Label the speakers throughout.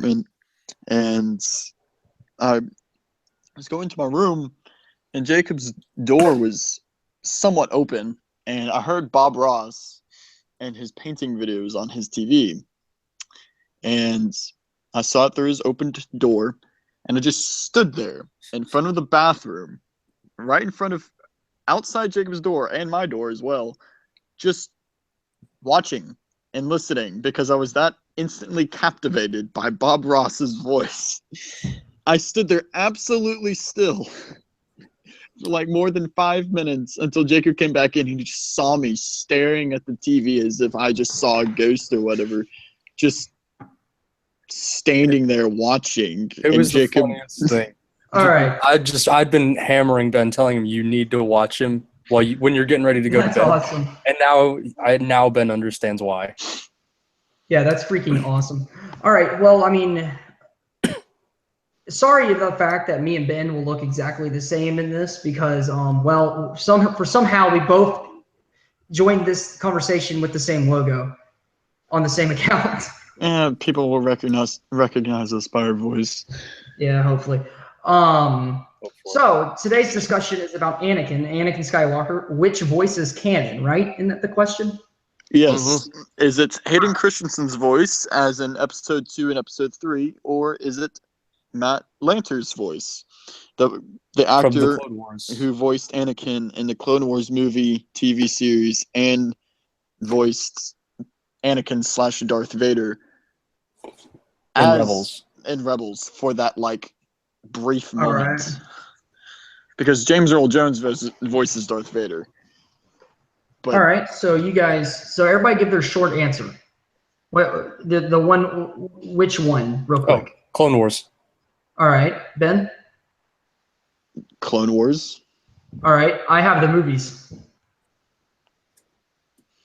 Speaker 1: apartment, and I was going to my room, and Jacob's door was somewhat open, and I heard Bob Ross and his painting videos on his TV. And I saw it through his opened door, and I just stood there in front of the bathroom, right in front of, outside Jacob's door and my door as well, just watching and listening because I was that instantly captivated by Bob Ross's voice. I stood there absolutely still for like more than 5 minutes until Jacob came back in. He just saw me staring at the TV as if I just saw a ghost or whatever, just standing there watching.
Speaker 2: It was the funniest thing.
Speaker 3: All right.
Speaker 2: I'd been hammering Ben, telling him you need to watch him when you're getting ready to go to bed.
Speaker 3: That's awesome.
Speaker 2: And now Ben understands why.
Speaker 3: Yeah, that's freaking awesome. All right. Well, I mean, sorry about the fact that me and Ben will look exactly the same in this because, somehow we both joined this conversation with the same logo on the same account.
Speaker 1: And people will recognize us by our voice.
Speaker 3: Yeah, hopefully. So today's discussion is about Anakin Skywalker. Which voice is canon, right? Isn't that the question?
Speaker 1: Yes. Mm-hmm. Is it Hayden Christensen's voice, as in Episode 2 and Episode 3, or is it Matt Lanter's voice, the actor who voiced Anakin in the Clone Wars movie, TV series, and voiced Anakin / Darth Vader in Rebels for that brief moment. Right. Because James Earl Jones voices Darth Vader. But,
Speaker 3: all right, so everybody give their short answer. What the one? Which one, real quick?
Speaker 2: Oh, Clone Wars.
Speaker 3: All right, Ben.
Speaker 1: Clone Wars.
Speaker 3: All right, I have the movies.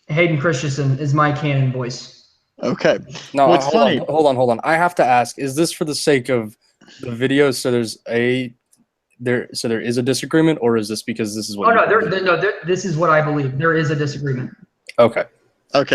Speaker 3: Hayden Christensen is my canon voice.
Speaker 1: Okay.
Speaker 2: No, hold on. I have to ask: is this for the sake of the video? So there is a disagreement, or is this because this is what?
Speaker 3: This is what I believe. There is a disagreement.
Speaker 2: Okay.
Speaker 1: All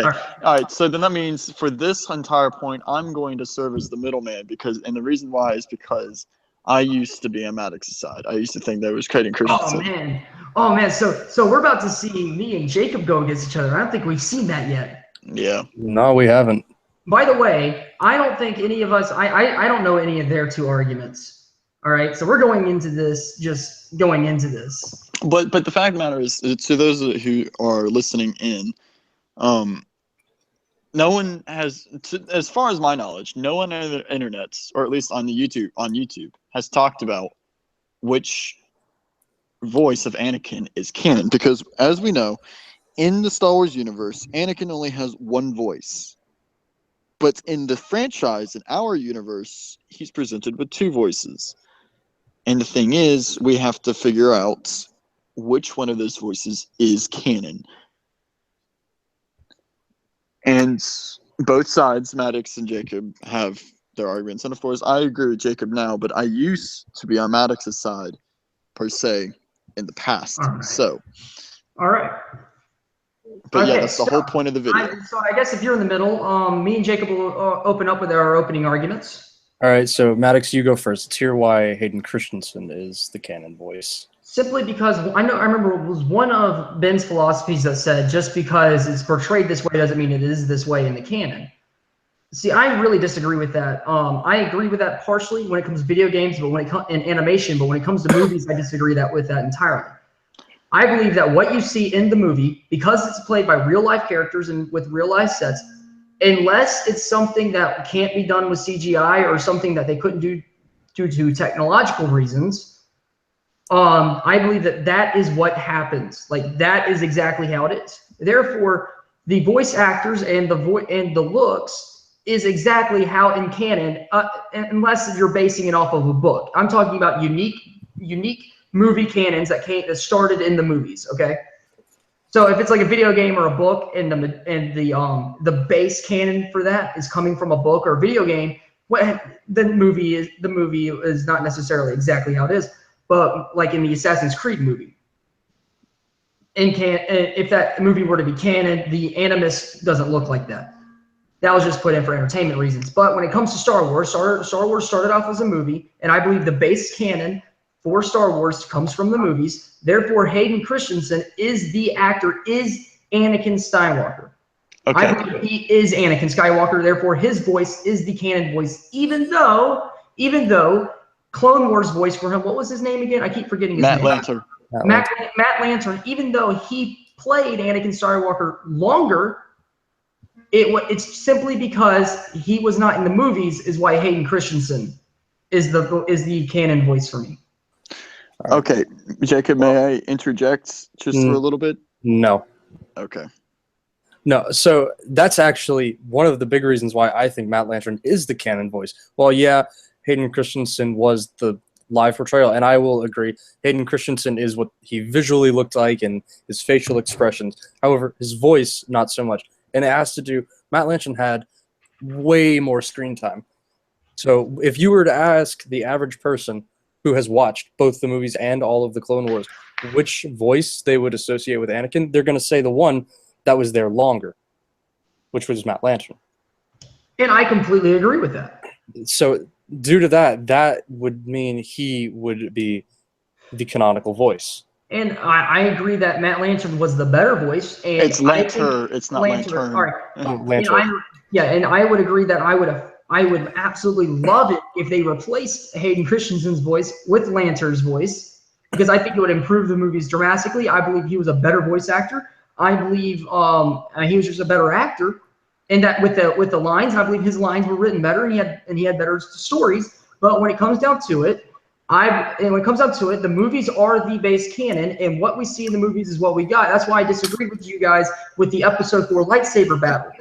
Speaker 1: right. So then that means for this entire point, I'm going to serve as the middleman and the reason why is because I used to be on Maddox's side. I used to think that was Hayden Christensen.
Speaker 3: Oh man. So we're about to see me and Jacob go against each other. I don't think we've seen that yet.
Speaker 1: Yeah.
Speaker 2: No, we haven't.
Speaker 3: By the way, I don't think any of us. I don't know any of their two arguments. All right, so we're going into this.
Speaker 1: But the fact of the matter is, to those who are listening in, no one has, as far as my knowledge, no one on the internet, or at least on YouTube, has talked about which voice of Anakin is canon. Because as we know, in the Star Wars universe, Anakin only has one voice. But in the franchise, in our universe, he's presented with two voices. And the thing is, we have to figure out which one of those voices is canon. And both sides, Maddox and Jacob, have their arguments. And of course, I agree with Jacob now, but I used to be on Maddox's side, per se, in the past.
Speaker 3: All right.
Speaker 1: So.
Speaker 3: All right.
Speaker 1: But okay, yeah, that's the whole point of the video.
Speaker 3: So I guess if you're in the middle, me and Jacob will open up with our opening arguments.
Speaker 2: All right, so Maddox, you go first. Let's hear why Hayden Christensen is the canon voice.
Speaker 3: Simply because I remember it was one of Ben's philosophies that said just because it's portrayed this way doesn't mean it is this way in the canon. See, I really disagree with that. I agree with that partially when it comes to video games, but when it comes in animation, but when it comes to movies, I disagree with that entirely. I believe that what you see in the movie, because it's played by real life characters and with real life sets, unless it's something that can't be done with CGI or something that they couldn't do due to technological reasons, I believe that is what happens. That is exactly how it is. Therefore, the voice actors and the looks is exactly how in canon, unless you're basing it off of a book. I'm talking about unique movie canons that started in the movies. Okay. So if it's like a video game or a book, and the base canon for that is coming from a book or a video game, the movie is not necessarily exactly how it is. But like in the Assassin's Creed movie, if that movie were to be canon, the Animus doesn't look like that. That was just put in for entertainment reasons. But when it comes to Star Wars, Star Wars started off as a movie, and I believe the base canon for Star Wars comes from the movies. Therefore, Hayden Christensen is the actor, is Anakin Skywalker.
Speaker 1: Okay.
Speaker 3: I believe he is Anakin Skywalker. Therefore, his voice is the canon voice, even though Clone Wars voice for him, what was his name again? I keep forgetting his name. Matt Lanter, even though he played Anakin Skywalker longer, it's simply because he was not in the movies is why Hayden Christensen is the canon voice for me.
Speaker 1: Okay, Jacob, may I interject just for a little bit?
Speaker 2: No.
Speaker 1: Okay.
Speaker 2: No, so that's actually one of the big reasons why I think Matt Lanter is the canon voice. Well, yeah, Hayden Christensen was the live portrayal, and I will agree. Hayden Christensen is what he visually looked like and his facial expressions. However, his voice, not so much. And it has to do, Matt Lanter had way more screen time. So if you were to ask the average person who has watched both the movies and all of the Clone Wars, which voice they would associate with Anakin, they're going to say the one that was there longer, which was Matt Lanter.
Speaker 3: And I completely agree with that.
Speaker 2: So due to that, that would mean he would be the canonical voice.
Speaker 3: And I agree that Matt Lanter was the better voice. And
Speaker 1: it's Lanter. It's not Lanter.
Speaker 3: All right.
Speaker 2: Lanter.
Speaker 3: And I would agree that I would absolutely love it if they replaced Hayden Christensen's voice with Lanter's voice, because I think it would improve the movies dramatically. I believe he was a better voice actor. I believe he was just a better actor, and that with the lines, I believe his lines were written better, and he had better stories. But when it comes down to it, the movies are the base canon, and what we see in the movies is what we got. That's why I disagree with you guys with the episode 4 lightsaber battle.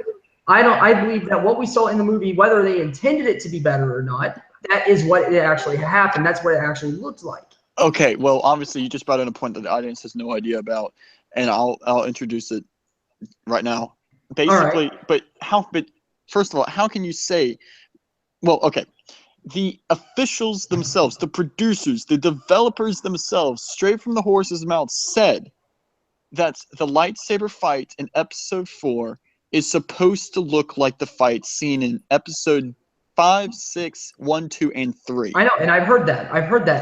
Speaker 3: I believe that what we saw in the movie, whether they intended it to be better or not, that is what it actually happened. That's what it actually looked like.
Speaker 1: Okay, well, obviously you just brought in a point that the audience has no idea about, and I'll introduce it right now. Basically, right. But first of all, how can you say? Well, okay. The officials themselves, the producers, the developers themselves, straight from the horse's mouth, said that the lightsaber fight in episode 4 is supposed to look like the fight seen in episode 5, 6, 1, 2, and 3.
Speaker 3: I know, and I've heard that.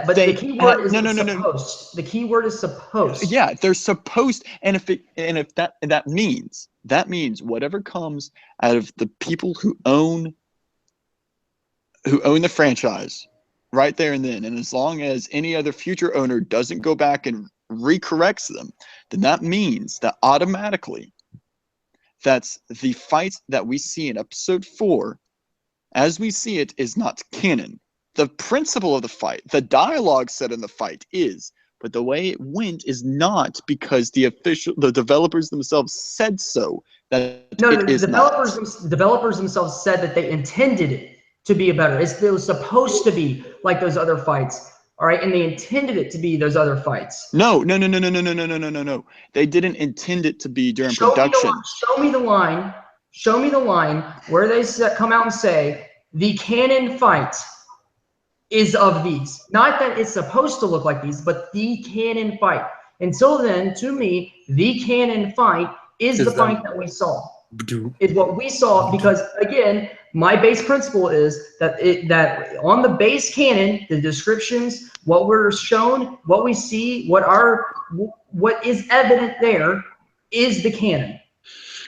Speaker 3: But the key word is supposed. The key word is supposed.
Speaker 1: Yeah, they're supposed, and if that means whatever comes out of the people who own the franchise right there and then, and as long as any other future owner doesn't go back and recorrects them, then that means that automatically that's the fight that we see in episode 4 as we see it is not canon. The principle of the fight, the dialogue said in the fight is, but the way it went is not because the developers themselves said so. The developers themselves said that they intended it to be better. It was supposed to be like those other fights, all right? And they intended it to be those other fights. No. They didn't intend it to be during production.
Speaker 3: Show me the line where they come out and say the canon fight is of these. Not that it's supposed to look like these, but the canon fight. Until then, to me, the canon fight is the fight that we saw. Is what we saw, because again, my base principle is that on the base canon, the descriptions, what we're shown, what we see, what is evident there is the canon.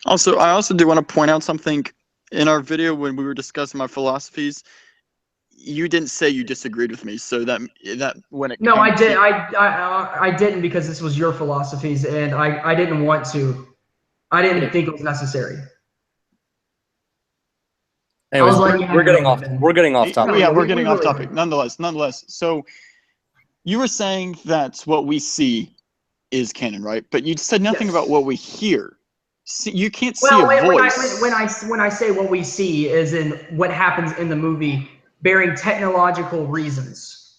Speaker 1: Also, I also do want to point out something in our video when we were discussing my philosophies. You didn't say you disagreed with me, so that when it
Speaker 3: no, I did. I didn't, because this was your philosophies, and I didn't want to. I didn't think it was necessary.
Speaker 2: Anyways, we're getting off topic.
Speaker 1: Yeah, we're getting off topic. Nonetheless. So you were saying that what we see is canon, right? But you said nothing about what we hear. See, you can't see a voice.
Speaker 3: When I say what we see is in what happens in the movie, bearing technological reasons,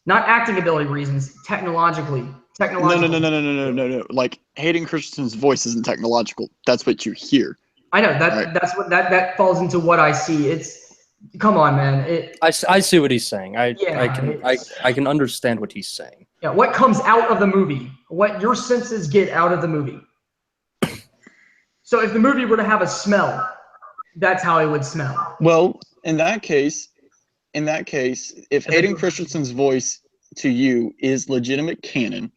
Speaker 3: not acting ability reasons. Technologically.
Speaker 1: No. Like Hayden Christensen's voice isn't technological. That's what you hear.
Speaker 3: I know that's what that falls into what I see. It's, come on, man.
Speaker 2: I see what he's saying. I can understand what he's saying.
Speaker 3: Yeah, what comes out of the movie, what your senses get out of the movie. So if the movie were to have a smell, that's how it would smell.
Speaker 1: Well, in that case, if Hayden Christensen's voice to you is legitimate canon,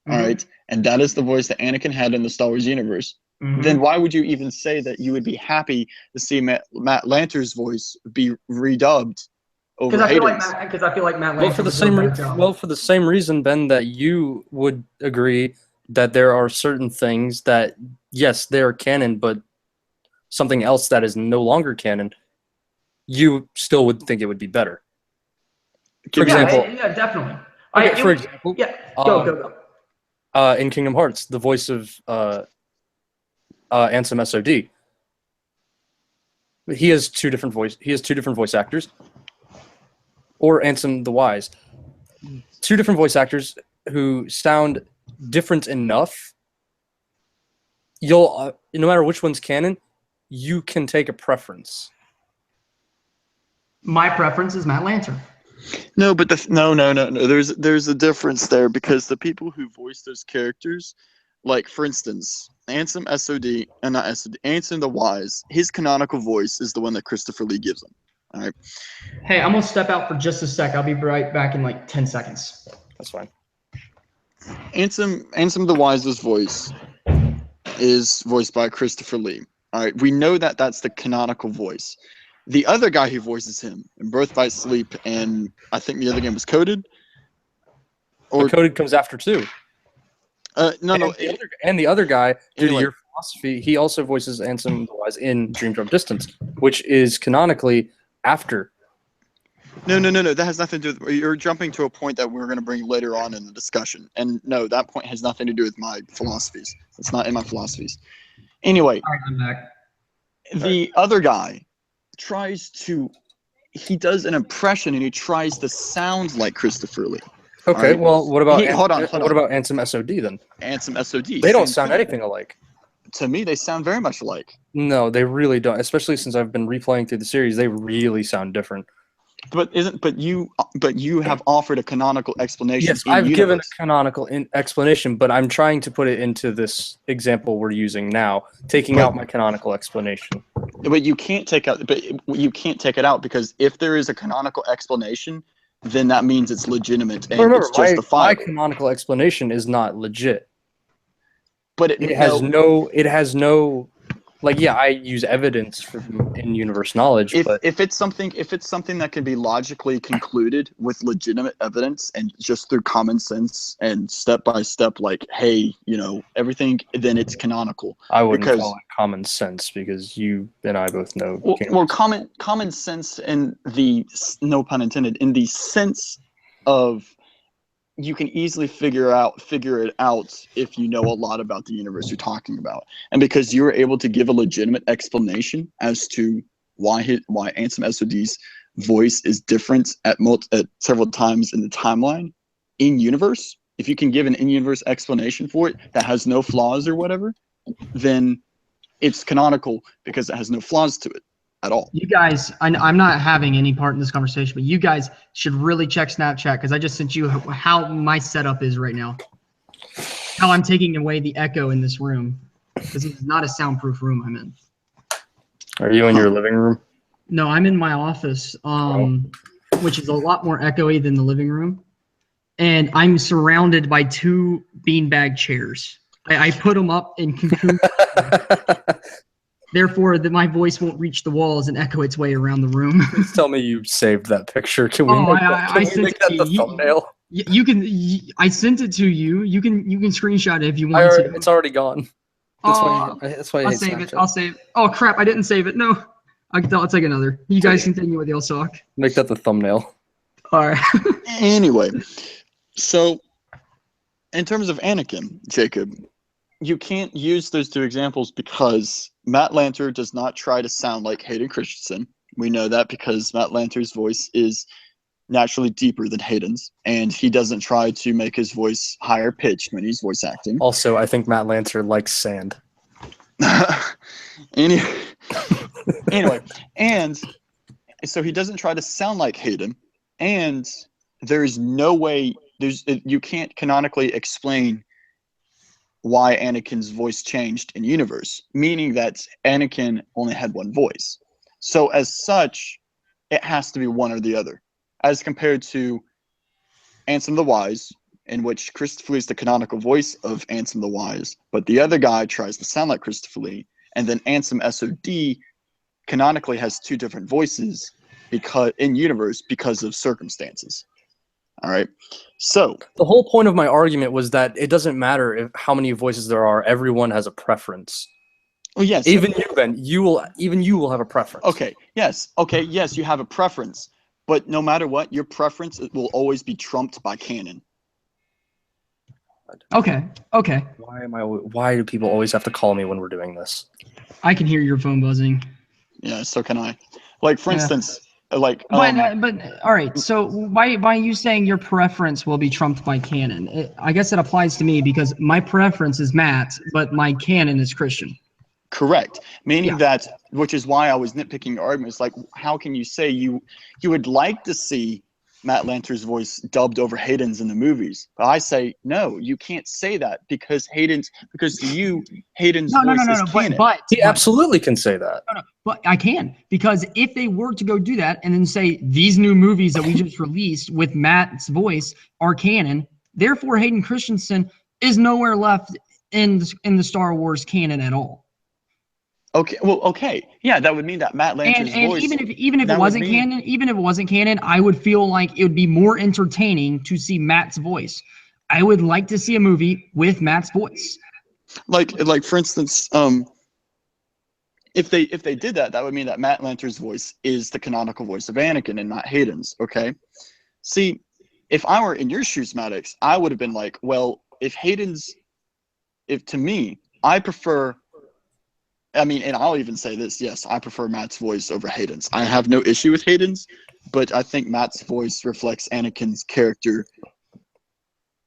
Speaker 1: all right, and that is the voice that Anakin had in the Star Wars universe, then why would you even say that you would be happy to see Matt Lanter's voice be redubbed over Hayden's?
Speaker 3: Because I feel like Matt Lanter.
Speaker 2: Well, for the same reason, Ben, that you would agree that there are certain things that, yes, they are canon, but something else that is no longer canon, you still would think it would be better. For example,
Speaker 3: yeah, definitely.
Speaker 2: Okay, for example,
Speaker 3: go.
Speaker 2: In Kingdom Hearts, the voice of Ansem SOD, he has two different voice actors, or Ansem the Wise, two different voice actors who sound different enough. You'll no matter which one's canon, you can take a preference.
Speaker 3: My preference is Matt Lanter.
Speaker 1: No, but no. There's a difference there, because the people who voice those characters, like for instance, Ansem SOD and not SOD, Ansem the Wise, his canonical voice is the one that Christopher Lee gives him. All right.
Speaker 3: Hey, I'm gonna step out for just a sec. I'll be right back in like 10 seconds.
Speaker 2: That's fine.
Speaker 1: Ansem the Wise's voice is voiced by Christopher Lee. All right, we know that that's the canonical voice. The other guy who voices him in Birth by Sleep, and I think the other game was Coded.
Speaker 2: Or Coded comes after too.
Speaker 1: No.
Speaker 2: And the other guy, due to your philosophy, he also voices Ansem the Wise in Dream Drop Distance, which is canonically after.
Speaker 1: No. That has nothing to do with. You're jumping to a point that we're going to bring later on in the discussion, and no, that point has nothing to do with my philosophies. It's not in my philosophies. Anyway,
Speaker 3: all right, I'm back.
Speaker 1: The other guy he does an impression and he tries to sound like Christopher Lee.
Speaker 2: Okay,
Speaker 1: right?
Speaker 2: Well, what about
Speaker 1: hold on.
Speaker 2: What about Ansem SOD then?
Speaker 1: Ansem SOD.
Speaker 2: They don't sound anything alike.
Speaker 1: To me, they sound very much alike.
Speaker 2: No, they really don't. Especially since I've been replaying through the series, they really sound different.
Speaker 1: But you have offered a canonical explanation.
Speaker 2: Yes, I've given a canonical explanation, but I'm trying to put it into this example we're using now, taking out my canonical explanation.
Speaker 1: But you can't take it out, because if there is a canonical explanation, then that means it's legitimate and it's justifiable.
Speaker 2: My canonical explanation is not legit.
Speaker 1: But
Speaker 2: it has no. Like, yeah, I use evidence from in-universe knowledge, but
Speaker 1: if it's something that can be logically concluded with legitimate evidence and just through common sense and step by step, like, hey, everything, then it's canonical.
Speaker 2: I wouldn't call it common sense, because you and I both know.
Speaker 1: Well, common sense in the, no pun intended, in the sense of, you can easily figure it out if you know a lot about the universe you're talking about, and because you were able to give a legitimate explanation as to why Ansem SOD's voice is different at several times in the timeline in universe. If you can give an in-universe explanation for it that has no flaws or whatever, then it's canonical because it has no flaws to it at all.
Speaker 3: You guys, I'm not having any part in this conversation, but you guys should really check Snapchat, because I just sent you how my setup is right now. How I'm taking away the echo in this room, because it's not a soundproof room I'm in.
Speaker 2: Are you in your living room?
Speaker 3: No, I'm in my office, which is a lot more echoey than the living room. And I'm surrounded by 2 beanbag chairs. I put them up in cocoon. Therefore, my voice won't reach the walls and echo its way around the room.
Speaker 2: Please tell me you saved that picture. Can we make that the thumbnail?
Speaker 3: You can. I sent it to you. You can screenshot it if you want to.
Speaker 2: It's already gone. That's why I hate Snapchat.
Speaker 3: I'll save it. Oh crap! I didn't save it. No. I'll take another. You guys continue with your talk.
Speaker 2: Make that the thumbnail.
Speaker 3: All right.
Speaker 1: Anyway, so in terms of Anakin, Jacob, you can't use those 2 examples because Matt Lanter does not try to sound like Hayden Christensen. We know that because Matt Lanter's voice is naturally deeper than Hayden's, and he doesn't try to make his voice higher pitched when he's voice acting.
Speaker 2: Also, I think Matt Lanter likes sand.
Speaker 1: Anyway, and so he doesn't try to sound like Hayden, and there's no way you can't canonically explain why Anakin's voice changed in universe, meaning that Anakin only had one voice. So as such, it has to be one or the other, as compared to Ansem the Wise, in which Christopher Lee is the canonical voice of Ansem the Wise, but the other guy tries to sound like Christopher Lee, and then Ansem SOD canonically has two different voices because in universe because of circumstances. All right. So
Speaker 2: the whole point of my argument was that it doesn't matter how many voices there are. Everyone has a preference.
Speaker 1: Oh yes.
Speaker 2: Even you, Ben. You will have a preference.
Speaker 1: Okay. Yes. Okay. Yes, you have a preference, but no matter what, your preference will always be trumped by canon.
Speaker 3: Okay.
Speaker 2: Why do people always have to call me when we're doing this?
Speaker 3: I can hear your phone buzzing.
Speaker 1: Yeah. So can I. Like for instance,
Speaker 3: but all right. So why are you saying your preference will be trumped by canon? I guess it applies to me because my preference is Matt, but my canon is Christian.
Speaker 1: Correct. Meaning that, which is why I was nitpicking your arguments. Like, how can you say you would like to see Matt Lanter's voice dubbed over Hayden's in the movies? But I say, no, you can't say that because to you, Hayden's voice is canon.
Speaker 3: But
Speaker 2: he absolutely can say that.
Speaker 3: No, but I can, because if they were to go do that and then say these new movies that we just released with Matt's voice are canon, therefore Hayden Christensen is nowhere left in the Star Wars canon at all.
Speaker 1: Okay. Well, okay. Yeah, that would mean that Matt Lanter's voice.
Speaker 3: Even if it wasn't canon, I would feel like it would be more entertaining to see Matt's voice. I would like to see a movie with Matt's voice.
Speaker 1: Like for instance, if they did that, that would mean that Matt Lanter's voice is the canonical voice of Anakin and not Hayden's. Okay. See, if I were in your shoes, Maddox, I would have been like, well, to me, I prefer. I mean, and I'll even say this, yes, I prefer Matt's voice over Hayden's. I have no issue with Hayden's, but I think Matt's voice reflects Anakin's character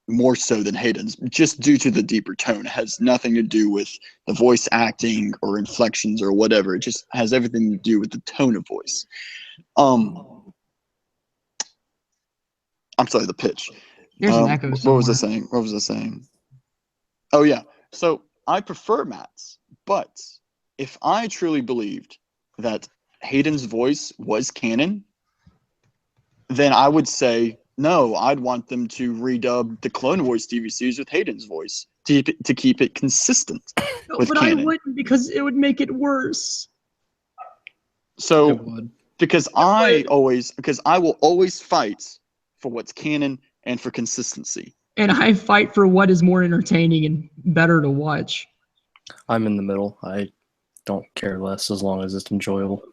Speaker 1: more so than Hayden's, just due to the deeper tone. It has nothing to do with the voice acting or inflections or whatever. It just has everything to do with the tone of voice. I'm sorry, the pitch.
Speaker 3: There's an echo
Speaker 1: somewhere. What was I saying? Oh, yeah. So I prefer Matt's, but if I truly believed that Hayden's voice was canon, then I would say, no, I'd want them to redub the Clone Wars TV series with Hayden's voice to keep it consistent with canon.
Speaker 3: I wouldn't, because it would make it worse.
Speaker 1: So, because I will always fight for what's canon and for consistency.
Speaker 3: And I fight for what is more entertaining and better to watch.
Speaker 2: I'm in the middle. I don't care less as long as it's enjoyable.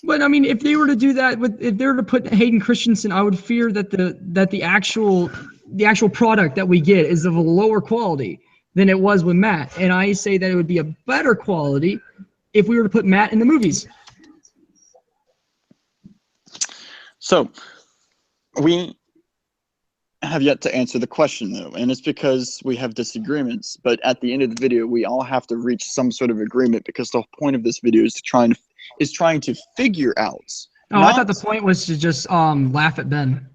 Speaker 3: But I mean, if they were to do that, if they were to put Hayden Christensen, I would fear that the actual product that we get is of a lower quality than it was with Matt. And I say that it would be a better quality if we were to put Matt in the movies.
Speaker 1: So we have yet to answer the question, though, and it's because we have disagreements. But at the end of the video, we all have to reach some sort of agreement, because the point of this video is trying to figure out.
Speaker 3: Oh, I thought the point was to just laugh at Ben.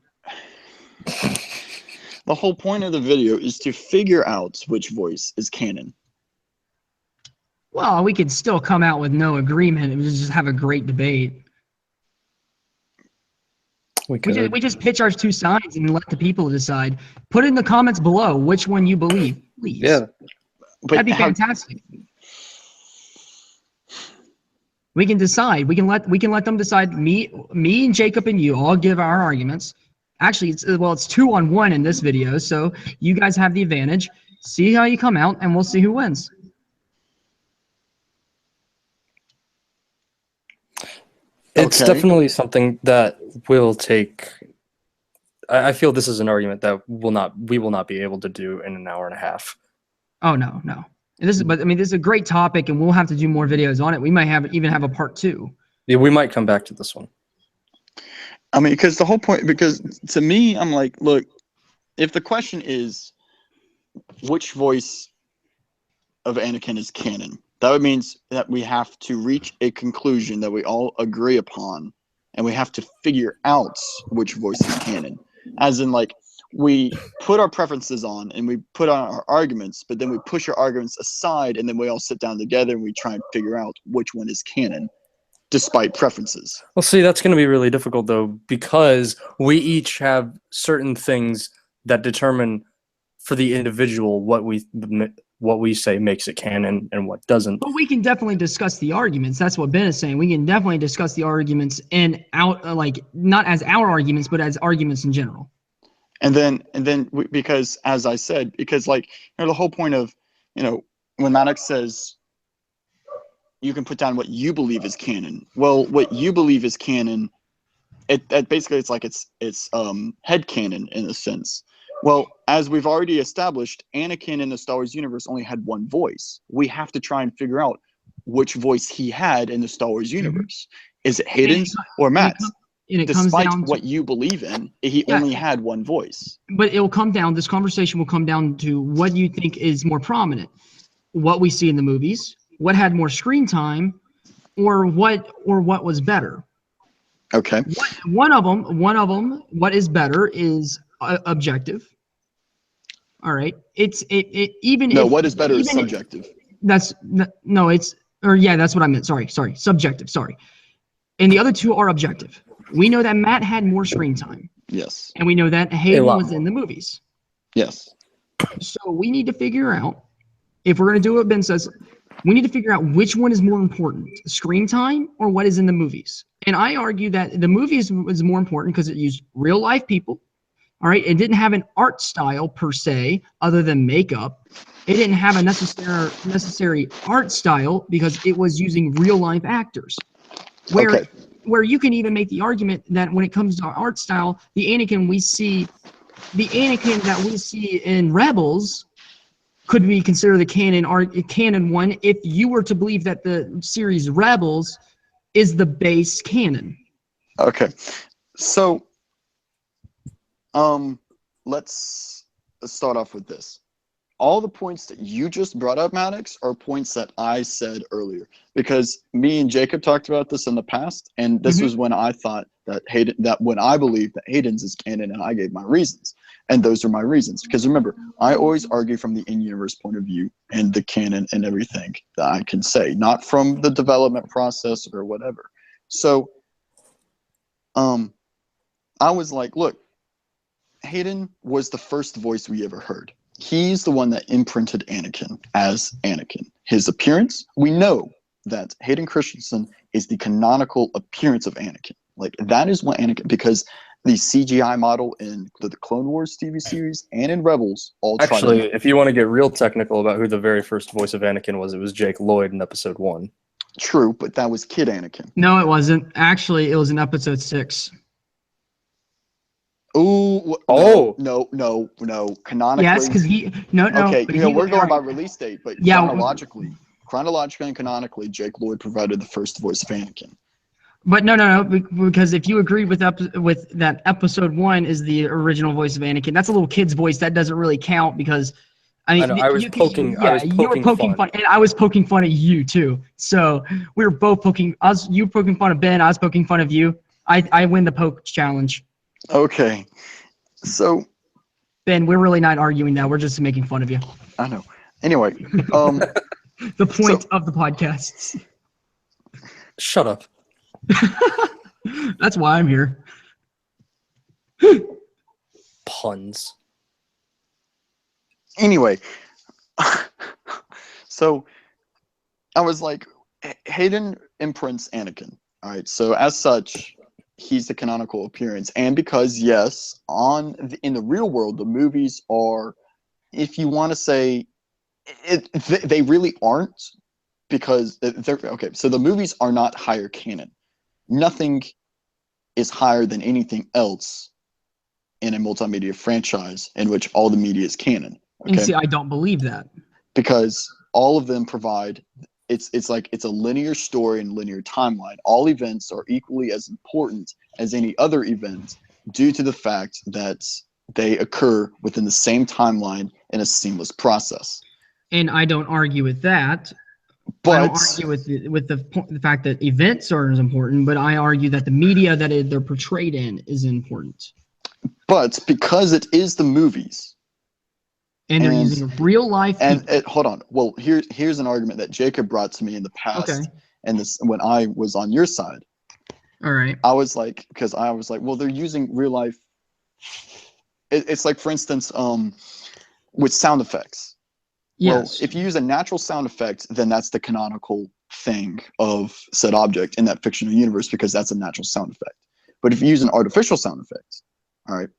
Speaker 1: The whole point of the video is to figure out which voice is canon.
Speaker 3: Well, we could still come out with no agreement and just have a great debate. We just pitch our two sides and let the people decide. Put in the comments below which one you believe, please.
Speaker 2: Yeah,
Speaker 3: that'd be fantastic. We can decide. We can let them decide. Me and Jacob and you all give our arguments. Actually, it's 2-on-1 in this video, so you guys have the advantage. See how you come out, and we'll see who wins.
Speaker 2: It's definitely something that will take. I feel this is an argument that we will not be able to do in an hour and a half.
Speaker 3: Oh no. This is a great topic, and we'll have to do more videos on it. We might even have a part 2.
Speaker 2: Yeah, we might come back to this one.
Speaker 1: I mean, because to me, I'm like, look, if the question is which voice of Anakin is canon, that means that we have to reach a conclusion that we all agree upon, and we have to figure out which voice is canon. As in, like, we put our preferences on and we put on our arguments, but then we push our arguments aside, and then we all sit down together and we try and figure out which one is canon. despite preferences.
Speaker 2: Well, see, that's going to be really difficult, though, because we each have certain things that determine for the individual what we say makes it canon and what doesn't.
Speaker 3: But we can definitely discuss the arguments. That's what Ben is saying. We can definitely discuss the arguments and not as our arguments, but as arguments in general.
Speaker 1: And then because, as I said, because like, the whole point of, when Maddox says you can put down what you believe is canon. Well, what you believe is canon, it basically it's like it's head canon in a sense. Well, as we've already established, Anakin in the Star Wars universe only had one voice. We have to try and figure out which voice he had in the Star Wars universe. Is it Hayden's or Matt's? Despite what you believe in, he only had one voice.
Speaker 3: But it will come down, this conversation will come down to what you think is more prominent. What we see in the movies, what had more screen time, or what was better.
Speaker 1: Okay.
Speaker 3: One of them, what is better is objective. All right. What is better is subjective. That's what I meant. Sorry. Subjective. Sorry. And the other two are objective. We know that Matt had more screen time.
Speaker 1: Yes.
Speaker 3: And we know that Hayden was in the movies.
Speaker 1: Yes.
Speaker 3: So we need to figure out, if we're going to do what Ben says, we need to figure out which one is more important, screen time or what is in the movies. And I argue that the movies was more important because it used real life people. All right. It didn't have an art style per se, other than makeup. It didn't have a necessary art style because it was using real life actors. Where you can even make the argument that when it comes to art style, the Anakin that we see in Rebels could be considered the canon one if you were to believe that the series Rebels is the base canon.
Speaker 1: Okay. So let's start off with this. All the points that you just brought up, Maddox, are points that I said earlier, because me and Jacob talked about this in the past, and this was when I thought that when I believed that Hayden's is canon, and I gave my reasons, and those are my reasons. Because remember, I always argue from the in-universe point of view and the canon and everything that I can say, not from the development process or whatever. So, I was like, look, Hayden was the first voice we ever heard. He's the one that imprinted Anakin as Anakin. His appearance, we know that Hayden Christensen is the canonical appearance of Anakin. Like, that is what Anakin, because the CGI model in the Clone Wars TV series and in Rebels all
Speaker 2: actually, if you want to get real technical about who the very first voice of Anakin was, it was Jake Lloyd in episode 1.
Speaker 1: True, but that was Kid Anakin.
Speaker 3: No, it wasn't. Actually, it was in episode 6.
Speaker 1: No. Canonically.
Speaker 3: Yes, because
Speaker 1: Okay, we're going by release date, but chronologically and canonically, Jake Lloyd provided the first voice of Anakin.
Speaker 3: But no, because if you agree with that episode 1 is the original voice of Anakin, that's a little kid's voice. That doesn't really count because
Speaker 2: I was poking fun,
Speaker 3: and I was poking fun at you too. So we were both poking. You poking fun of Ben. I was poking fun of you. I win the poke challenge.
Speaker 1: Okay, so
Speaker 3: Ben, we're really not arguing now. We're just making fun of you.
Speaker 1: I know. Anyway,
Speaker 3: the point of the podcasts.
Speaker 2: Shut up.
Speaker 3: That's why I'm here.
Speaker 2: Puns.
Speaker 1: Anyway, so I was like, Hayden imprints Anakin. All right, so as such, he's the canonical appearance, and because yes, in the real world, the movies are, if you want to say, they really aren't, because they're okay. So the movies are not higher canon. Nothing is higher than anything else in a multimedia franchise in which all the media is canon. Okay?
Speaker 3: And see, I don't believe that,
Speaker 1: because all of them provide. It's like it's a linear story and linear timeline. All events are equally as important as any other event due to the fact that they occur within the same timeline in a seamless process.
Speaker 3: And I don't argue with that.
Speaker 1: But
Speaker 3: I don't argue with the fact that events are as important, but I argue that the media that they're portrayed in is important.
Speaker 1: But because it is the movies,
Speaker 3: and they're using real life.
Speaker 1: And hold on. Well, here's an argument that Jacob brought to me in the past.
Speaker 3: Okay.
Speaker 1: and this when I was on your side.
Speaker 3: All right.
Speaker 1: I was like, well, they're using real life. It's like, for instance, with sound effects.
Speaker 3: Yes.
Speaker 1: Well, if you use a natural sound effect, then that's the canonical thing of said object in that fictional universe because that's a natural sound effect. But if you use an artificial sound effect, all right,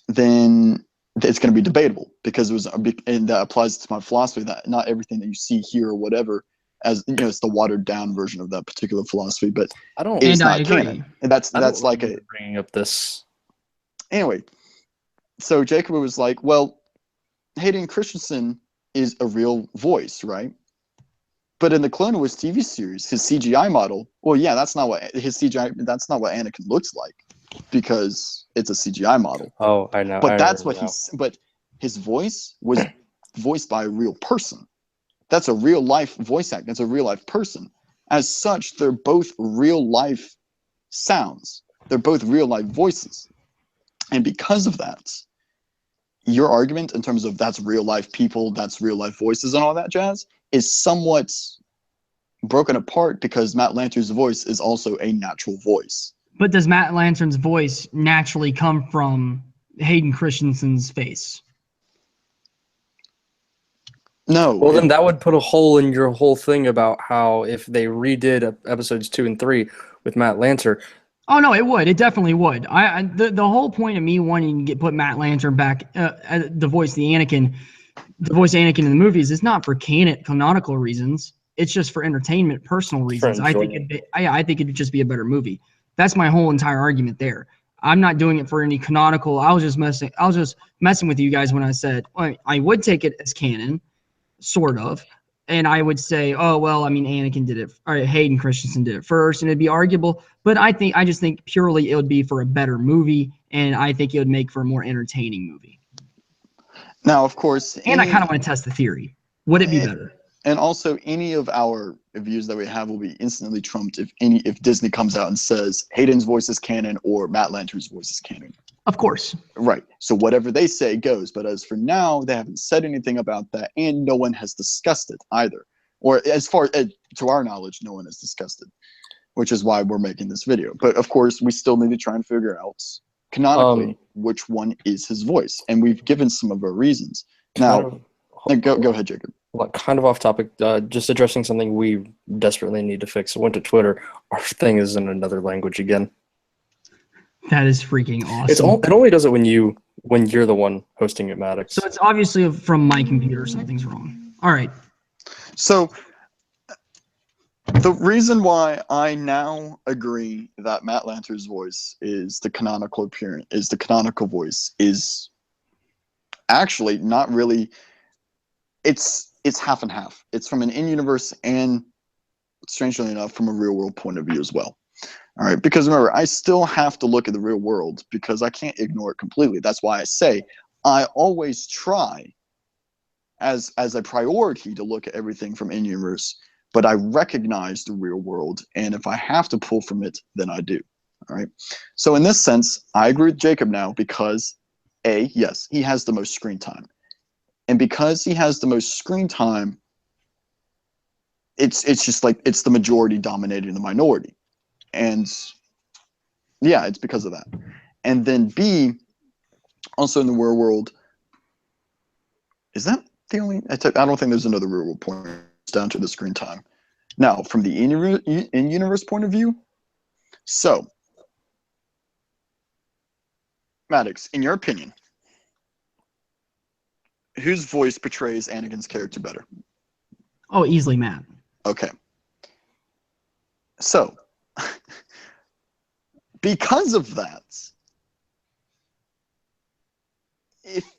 Speaker 1: then it's going to be debatable because and that applies to my philosophy that not everything that you see here or whatever, as you know, it's the watered down version of that particular philosophy, but it's not canon. And that's like
Speaker 2: bringing up this.
Speaker 1: Anyway, so Jacob was like, well, Hayden Christensen is a real voice, right? But in the Clone Wars TV series, his CGI model, well, yeah, that's not what Anakin looks like because it's a CGI model.
Speaker 2: Oh, I know.
Speaker 1: But but his voice was voiced by a real person. That's a real life voice act. That's a real life person. As such, they're both real life sounds. They're both real life voices. And because of that, your argument in terms of that's real life people, that's real life voices and all that jazz is somewhat broken apart because Matt Lanter's voice is also a natural voice.
Speaker 3: But does Matt Lantern's voice naturally come from Hayden Christensen's face?
Speaker 1: No.
Speaker 2: Well, then that would put a hole in your whole thing about how if they redid episodes 2 and 3 with Matt Lanter.
Speaker 3: Oh no, it would. It definitely would. The whole point of me wanting to put Matt Lantern back, the voice Anakin in the movies, is not for canonical reasons. It's just for entertainment, personal reasons. I think it'd just be a better movie. That's my whole entire argument there. I'm not doing it for any canonical. I was just messing with you guys when I said I would take it as canon, sort of. And I would say, oh, well, I mean, Anakin did it, or Hayden Christensen did it first, and it'd be arguable. But I just think purely it would be for a better movie, and I think it would make for a more entertaining movie.
Speaker 1: Now, of course.
Speaker 3: And I kind of want to test the theory. Would it be better?
Speaker 1: And also, any of our views that we have will be instantly trumped if Disney comes out and says Hayden's voice is canon or Matt Lanter's voice is canon.
Speaker 3: Of course.
Speaker 1: Right. So whatever they say goes. But as for now, they haven't said anything about that, and no one has discussed it either. Or as far as to our knowledge, no one has discussed it, which is why we're making this video. But of course, we still need to try and figure out canonically which one is his voice, and we've given some of our reasons. Now, go ahead, Jacob.
Speaker 2: Kind of off topic, just addressing something we desperately need to fix. I went to Twitter. Our thing is in another language again.
Speaker 3: That is freaking awesome.
Speaker 2: It only does it when you're the one hosting it, Maddox.
Speaker 3: So it's obviously from my computer. Something's wrong. All right.
Speaker 1: So the reason why I now agree that Matt Lanter's voice is the canonical voice is actually not really. It's half and half. It's from an in-universe and, strangely enough, from a real-world point of view as well. All right, because remember, I still have to look at the real world because I can't ignore it completely. That's why I say I always try as a priority to look at everything from in-universe, but I recognize the real world, and if I have to pull from it, then I do. All right, so in this sense, I agree with Jacob now because, yes, he has the most screen time. And because he has the most screen time, it's just like it's the majority dominating the minority. And yeah, it's because of that. And then B, also in the real world, is that the only? I don't think there's another real world point down to the screen time. Now, from the in-universe point of view, so Maddox, in your opinion, whose voice portrays Anakin's character better?
Speaker 3: Oh, easily Matt.
Speaker 1: Okay. So, because of that,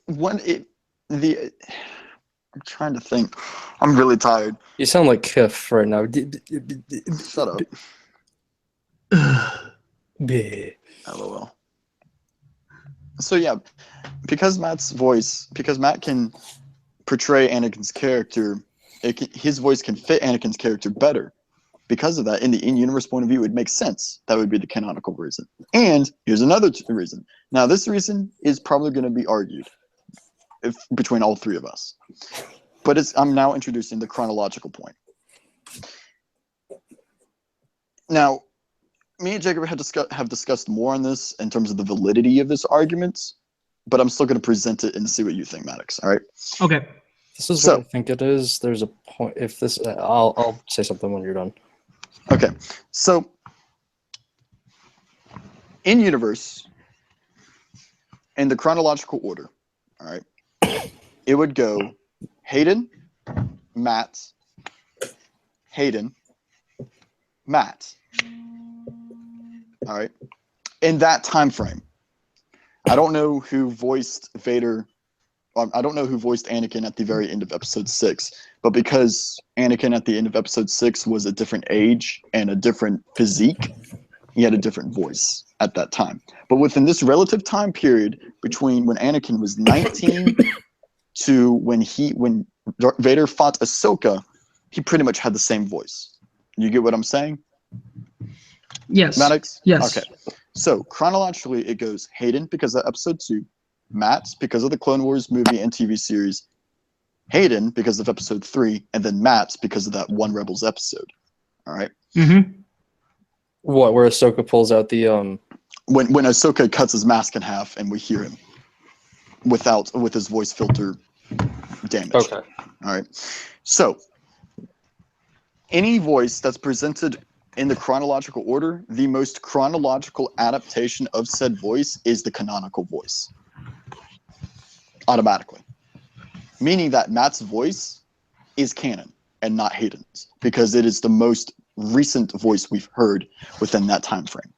Speaker 1: I'm trying to think. I'm really tired.
Speaker 2: You sound like Kiff right now.
Speaker 1: Shut up. LOL. So yeah, because Matt can portray Anakin's character, his voice can fit Anakin's character better. Because of that, in the in-universe point of view, it makes sense. That would be the canonical reason. And here's another reason. Now, this reason is probably going to be argued between all three of us. But I'm now introducing the chronological point. Now, me and Jacob have discussed more on this in terms of the validity of this argument, but I'm still going to present it and see what you think, Maddox. All right.
Speaker 3: Okay.
Speaker 2: This is what I think it is. There's a point. If this, I'll say something when you're done.
Speaker 1: Okay. So, in universe, in the chronological order, all right, it would go Hayden, Matt, Hayden, Matt. All right. In that time frame. I don't know who voiced Vader. I don't know who voiced Anakin at the very end of episode 6, but because Anakin at the end of episode 6 was a different age and a different physique, he had a different voice at that time. But within this relative time period between when Anakin was 19 to when Vader fought Ahsoka, he pretty much had the same voice. You get what I'm saying?
Speaker 3: Yes.
Speaker 1: Maddox?
Speaker 3: Yes.
Speaker 1: Okay. So chronologically, it goes Hayden because of episode 2, Matt because of the Clone Wars movie and TV series, Hayden because of episode 3, and then Matt because of that one Rebels episode. All right.
Speaker 3: Mm-hmm.
Speaker 2: What? Where Ahsoka pulls out the
Speaker 1: When Ahsoka cuts his mask in half and we hear him with his voice filter damaged.
Speaker 2: Okay.
Speaker 1: All right. So any voice that's presented in the chronological order, the most chronological adaptation of said voice is the canonical voice. Automatically. Meaning that Matt's voice is canon and not Hayden's, because it is the most recent voice we've heard within that time frame.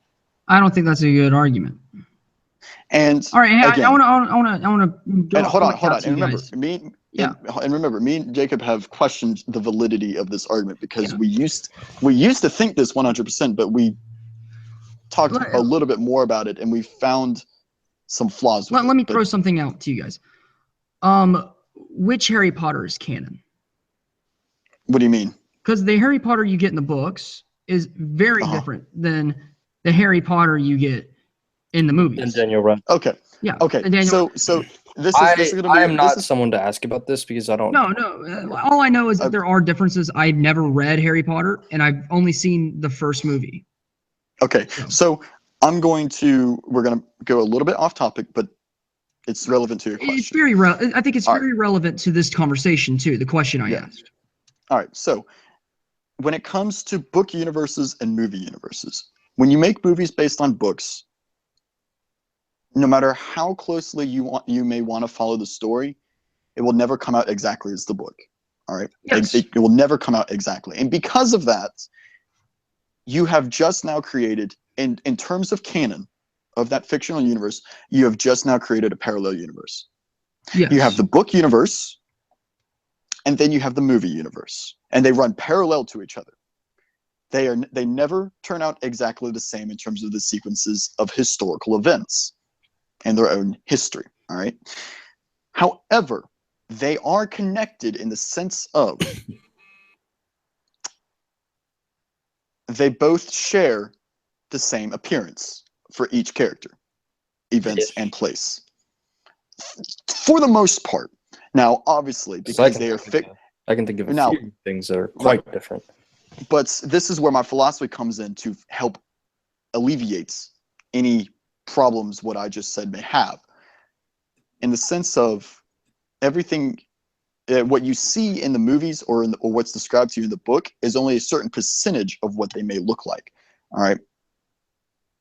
Speaker 3: I don't think that's a good argument.
Speaker 1: And
Speaker 3: all right, hey,
Speaker 1: again,
Speaker 3: I want to go.
Speaker 1: And hold on. And remember,
Speaker 3: guys.
Speaker 1: me and Jacob have questioned the validity of this argument because we used to think this 100%, but we talked a little bit more about it and we found some flaws with it.
Speaker 3: Let me throw something out to you guys. Which Harry Potter is canon?
Speaker 1: What do you mean?
Speaker 3: Because the Harry Potter you get in the books is very different than the Harry Potter you get in the movies.
Speaker 2: And Daniel Radcliffe.
Speaker 1: Okay.
Speaker 3: Yeah.
Speaker 1: Okay. So this is going to be.
Speaker 2: I am not someone to ask about this because I don't.
Speaker 3: No. All I know is that there are differences. I've never read Harry Potter, and I've only seen the first movie.
Speaker 1: Okay. So we're going to go a little bit off topic, but it's relevant to your question.
Speaker 3: It's very I think it's very relevant to this conversation too. The question I asked.
Speaker 1: All right. So when it comes to book universes and movie universes, when you make movies based on books, no matter how closely you may want to follow the story, it will never come out exactly as the book. All right.
Speaker 3: Yes.
Speaker 1: It will never come out exactly. And because of that, you have just now created, in terms of canon of that fictional universe, you have just now created a parallel universe.
Speaker 3: Yes.
Speaker 1: You have the book universe, and then you have the movie universe, and they run parallel to each other. They never turn out exactly the same in terms of the sequences of historical events and their own history. All right. However, they are connected in the sense of they both share the same appearance for each character, events, and place. For the most part. Now, obviously, because they are
Speaker 2: I can think of a few things that are quite different.
Speaker 1: But this is where my philosophy comes in to help alleviate any problems what I just said may have. In the sense of everything, what you see in the movies or what's described to you in the book is only a certain percentage of what they may look like. All right.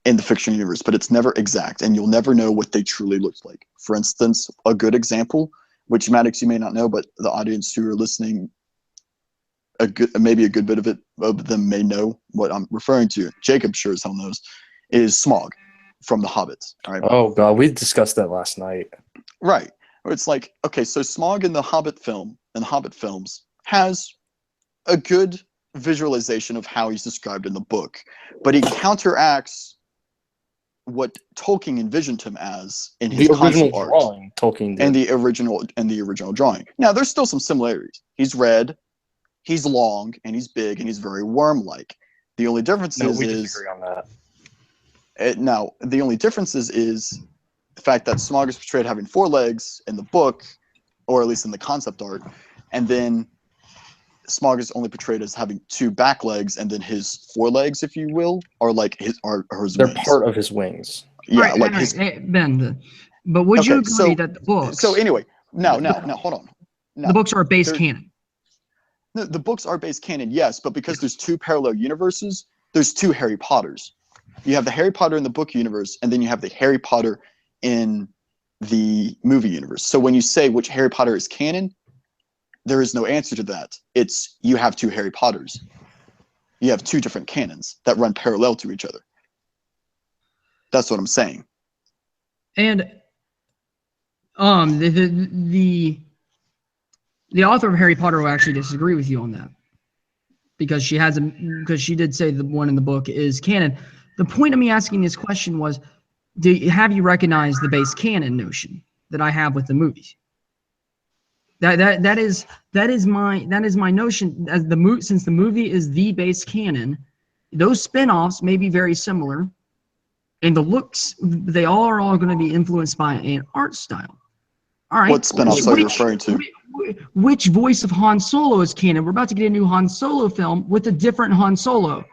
Speaker 1: In the fiction universe, but it's never exact, and you'll never know what they truly look like. For instance, a good example, which Maddox you may not know, but the audience who are listening, maybe a good bit of them may know what I'm referring to. Jacob sure as hell knows, is Smaug from The Hobbit. All right.
Speaker 2: Oh god, we discussed that last night.
Speaker 1: Right. It's like, okay, so Smaug in the Hobbit film and Hobbit films has a good visualization of how he's described in the book, but he counteracts what Tolkien envisioned him as in his
Speaker 2: original
Speaker 1: concept
Speaker 2: drawing. Tolkien did.
Speaker 1: and the original drawing. Now, there's still some similarities. He's red, he's long, and he's big, and he's very worm-like. The only difference
Speaker 2: we disagree on that.
Speaker 1: Now, the only difference is the fact that Smaug is portrayed having 4 legs in the book, or at least in the concept art, and then Smaug is only portrayed as having 2 back legs, and then his forelegs, if you will, are like his
Speaker 2: They're
Speaker 1: wings.
Speaker 2: part of his wings.
Speaker 1: Yeah,
Speaker 3: All right, hey, Ben. But would you agree that the books?
Speaker 1: So anyway, now, hold on. Now,
Speaker 3: the books are base canon.
Speaker 1: No, the books are base canon, yes, but because there's 2 parallel universes, there's 2 Harry Potters. You have the Harry Potter in the book universe, and then you have the Harry Potter in the movie universe. So when you say which Harry Potter is canon, there is no answer to that. It's you have 2 Harry Potters. You have 2 different canons that run parallel to each other. That's what I'm saying.
Speaker 3: And the author of Harry Potter will actually disagree with you on that, because she did say the one in the book is canon. The point of me asking this question was, have you recognized the base canon notion that I have with the movies? That is my notion. As since the movie is the base canon, those spin-offs may be very similar, and the looks, they are all going to be influenced by an art style. All right.
Speaker 1: What spin-offs are you referring to?
Speaker 3: Which voice of Han Solo is canon? We're about to get a new Han Solo film with a different Han Solo.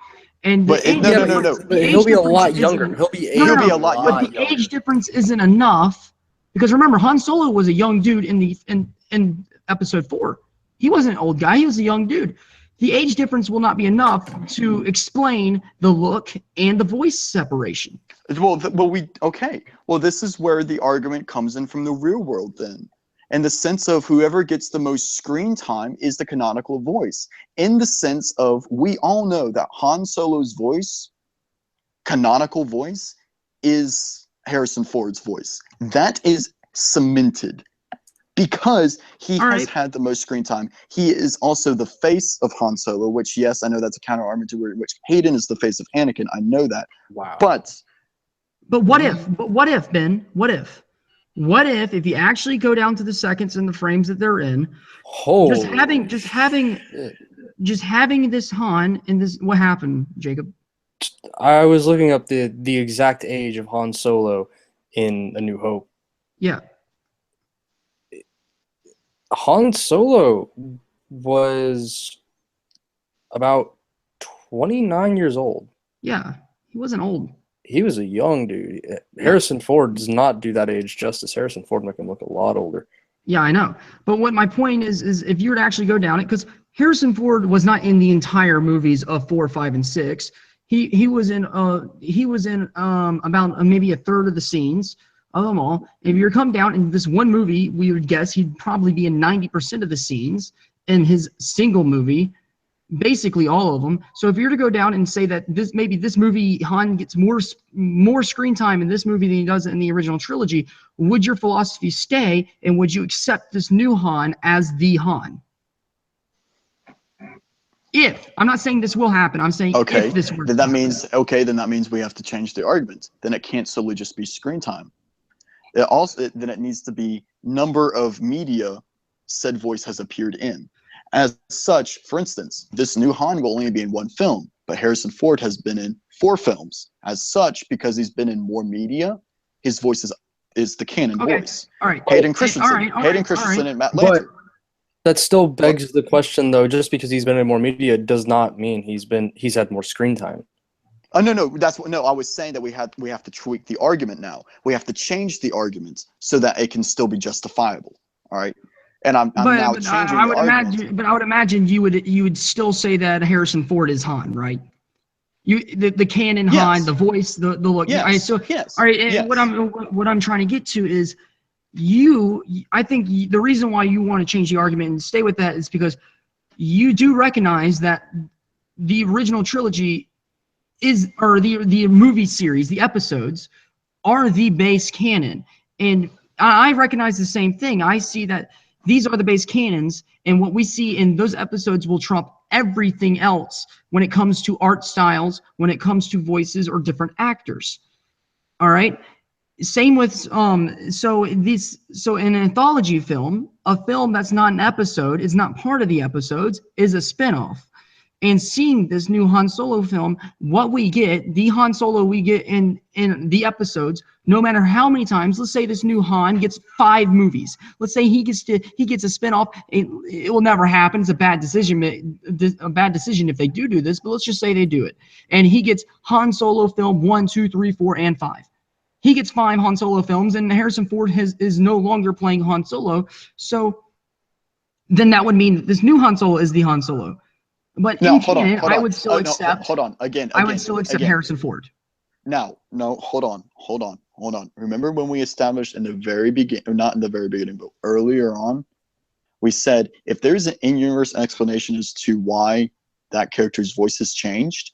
Speaker 3: And
Speaker 1: no.
Speaker 2: He'll be a lot younger. He'll be
Speaker 1: a lot younger.
Speaker 3: But the age difference isn't enough, because remember, Han Solo was a young dude in episode 4. He wasn't an old guy. He was a young dude. The age difference will not be enough to explain the look and the voice separation.
Speaker 1: Well, this is where the argument comes in from the real world then. And the sense of whoever gets the most screen time is the canonical voice. In the sense of, we all know that Han Solo's voice, canonical voice, is Harrison Ford's voice. That is cemented. Because he has had the most screen time. He is also the face of Han Solo, which, yes, I know that's a counter argument to which Hayden is the face of Anakin. I know that.
Speaker 2: Wow.
Speaker 1: But
Speaker 3: what if, Ben? What if you actually go down to the seconds and the frames that they're in, just having this Han and this, what happened, Jacob?
Speaker 2: I was looking up the exact age of Han Solo in A New Hope.
Speaker 3: Yeah.
Speaker 2: Han Solo was about 29 years old.
Speaker 3: Yeah, he wasn't old.
Speaker 2: He was a young dude. Harrison Ford does not do that age justice. Harrison Ford make him look a lot older.
Speaker 3: Yeah, I know. But what my point is if you were to actually go down it, because Harrison Ford was not in the entire movies of 4, 5, and 6. He was in about maybe a third of the scenes of them all. If you come down in this one movie, we would guess he'd probably be in 90% of the scenes in his single movie, basically all of them. So if you're to go down and say that this movie Han gets more screen time in this movie than he does in the original trilogy, would your philosophy stay, and would you accept this new Han as the Han? If I'm not saying this will happen, I'm saying if this were.
Speaker 1: Then that means we have to change the argument. Then it can't solely just be screen time. Then it needs to be number of media said voice has appeared in. As such, for instance, this new Han will only be in 1 film, but Harrison Ford has been in 4 films. As such, because he's been in more media, his voice is the canon voice.
Speaker 3: All right.
Speaker 1: Hayden Christensen and Matt Lanter.
Speaker 2: But that still begs the question, though. Just because he's been in more media does not mean he's had more screen time.
Speaker 1: Oh no! I was saying that we have to tweak the argument now. We have to change the argument so that it can still be justifiable. All right, and I'm now changing the argument.
Speaker 3: But I would imagine you would still say that Harrison Ford is Han, right? The canon Han, the voice, the look.
Speaker 1: Yes.
Speaker 3: All right. And
Speaker 1: yes.
Speaker 3: What I'm trying to get to is I think the reason why you want to change the argument and stay with that is because you do recognize that the original trilogy the movie series, the episodes, are the base canon. And I recognize the same thing. I see that these are the base canons, and what we see in those episodes will trump everything else when it comes to art styles, when it comes to voices or different actors. All right. Same with so in an anthology film, a film that's not an episode, is not part of the episodes, is a spinoff. and seeing this new Han Solo film, what we get, the Han Solo we get in the episodes, no matter how many times, let's say this new Han gets 5 movies. Let's say he gets a spinoff. It will never happen. It's a bad decision if they do this, but let's just say they do it. And he gets Han Solo film 1, 2, 3, 4, and 5. He gets 5 Han Solo films, and Harrison Ford is no longer playing Han Solo. So then that would mean this new Han Solo is the Han Solo. But in canon, I would still accept.
Speaker 1: Hold on. Again.
Speaker 3: I would still accept Harrison Ford.
Speaker 1: No. Hold on. Remember when we established in the very beginning, or not in the very beginning, but earlier on, we said if there's an in-universe explanation as to why that character's voice has changed,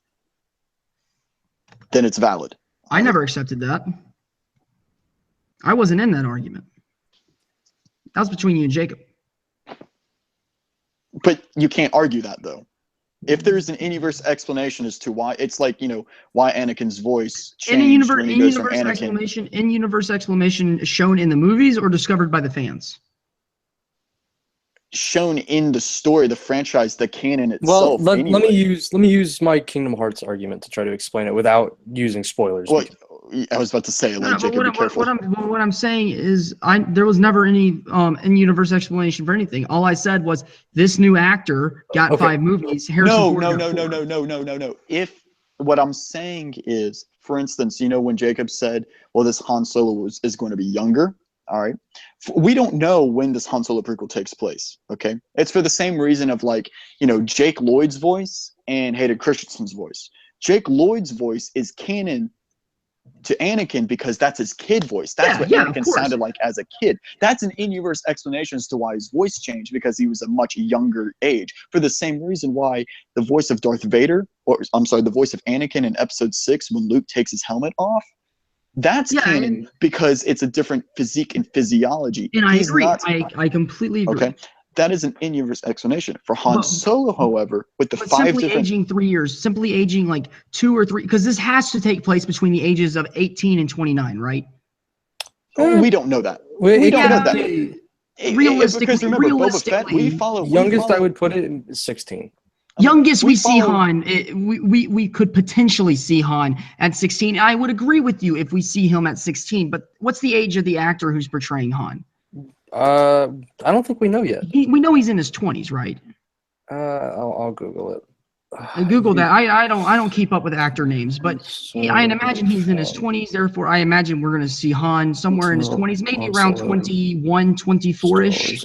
Speaker 1: then it's valid.
Speaker 3: I never accepted that. I wasn't in that argument. That was between you and Jacob.
Speaker 1: But you can't argue that, though. If there's an in-universe explanation as to why, it's like, why Anakin's voice changed when he goes from Anakin.
Speaker 3: In-universe explanation shown in the movies or discovered by the fans?
Speaker 1: Shown in the story, the franchise, the canon itself.
Speaker 2: Well, let me use my Kingdom Hearts argument to try to explain it without using spoilers.
Speaker 1: Well, I was about to say, Jacob, be careful.
Speaker 3: What I'm saying is, there was never any in-universe explanation for anything. All I said was this new actor got 5 movies.
Speaker 1: No. If what I'm saying is, for instance, when Jacob said, "Well, this Han Solo is going to be younger." All right, we don't know when this Han Solo prequel takes place. Okay, it's for the same reason of Jake Lloyd's voice and Hayden Christensen's voice. Jake Lloyd's voice is canon to Anakin because that's his kid voice. That's what Anakin sounded like as a kid. That's an in-universe explanation as to why his voice changed, because he was a much younger age. For the same reason why the voice of Darth Vader, the voice of Anakin in Episode 6 when Luke takes his helmet off, that's canon because it's a different physique and physiology.
Speaker 3: And I agree. I completely agree.
Speaker 1: Okay. That is an in-universe explanation. For Han Solo, however, with the 5
Speaker 3: simply
Speaker 1: different...
Speaker 3: aging 3 years, simply aging like 2 or 3, because this has to take place between the ages of 18 and 29, right?
Speaker 1: We don't know that. We don't know that.
Speaker 3: Realistically,
Speaker 1: because remember, Boba Fett,
Speaker 2: youngest I would put it is 16.
Speaker 3: Youngest we see Han, we could potentially see Han at 16. I would agree with you if we see him at 16, but what's the age of the actor who's portraying Han?
Speaker 2: I don't think we know yet.
Speaker 3: We know he's in his 20s, right?
Speaker 2: I'll Google it.
Speaker 3: Google that. I don't keep up with actor names, but I imagine he's in his 20s. Therefore, I imagine we're going to see Han somewhere in his 20s, maybe around 21, 24-ish.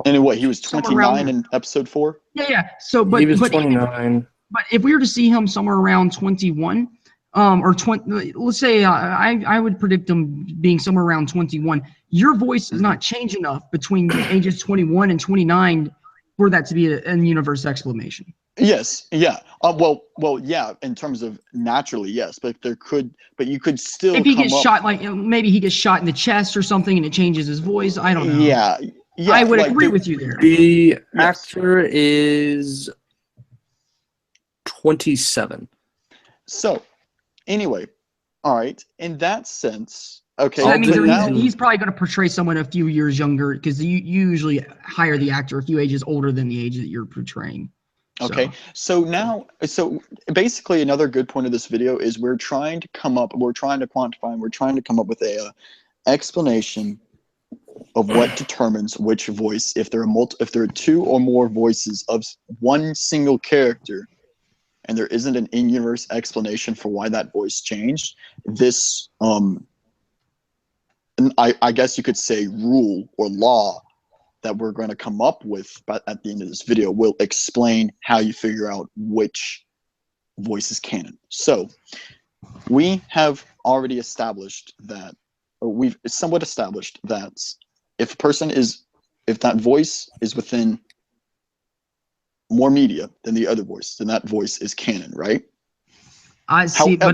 Speaker 1: And what, he was 29 in Episode 4?
Speaker 3: Yeah. So, but
Speaker 2: he was 29.
Speaker 3: But if we were to see him somewhere around 21, or 20, let's say I would predict him being somewhere around 21. Your voice does not change enough between ages 21 and 29 for that to be an universe explanation.
Speaker 1: Yes. Yeah. Yeah. In terms of naturally, yes, but you could still.
Speaker 3: If he gets shot, maybe he gets shot in the chest or something, and it changes his voice. I don't know.
Speaker 1: Yeah.
Speaker 3: I would agree with you there.
Speaker 2: The actor is 27.
Speaker 1: So, anyway, all right. In that sense, okay.
Speaker 3: So that means he's probably going to portray someone a few years younger, because you usually hire the actor a few ages older than the age that you're portraying.
Speaker 1: Okay, so basically another good point of this video is we're trying to come up with a explanation of what determines which voice. If there are 2 or more voices of one single character, and there isn't an in-universe explanation for why that voice changed, this and I guess you could say rule or law that we're going to come up with at the end of this video will explain how you figure out which voice is canon. So we have already established that, or we've somewhat established that if that voice is within more media than the other voice, then that voice is canon, right?
Speaker 3: I see,
Speaker 1: no.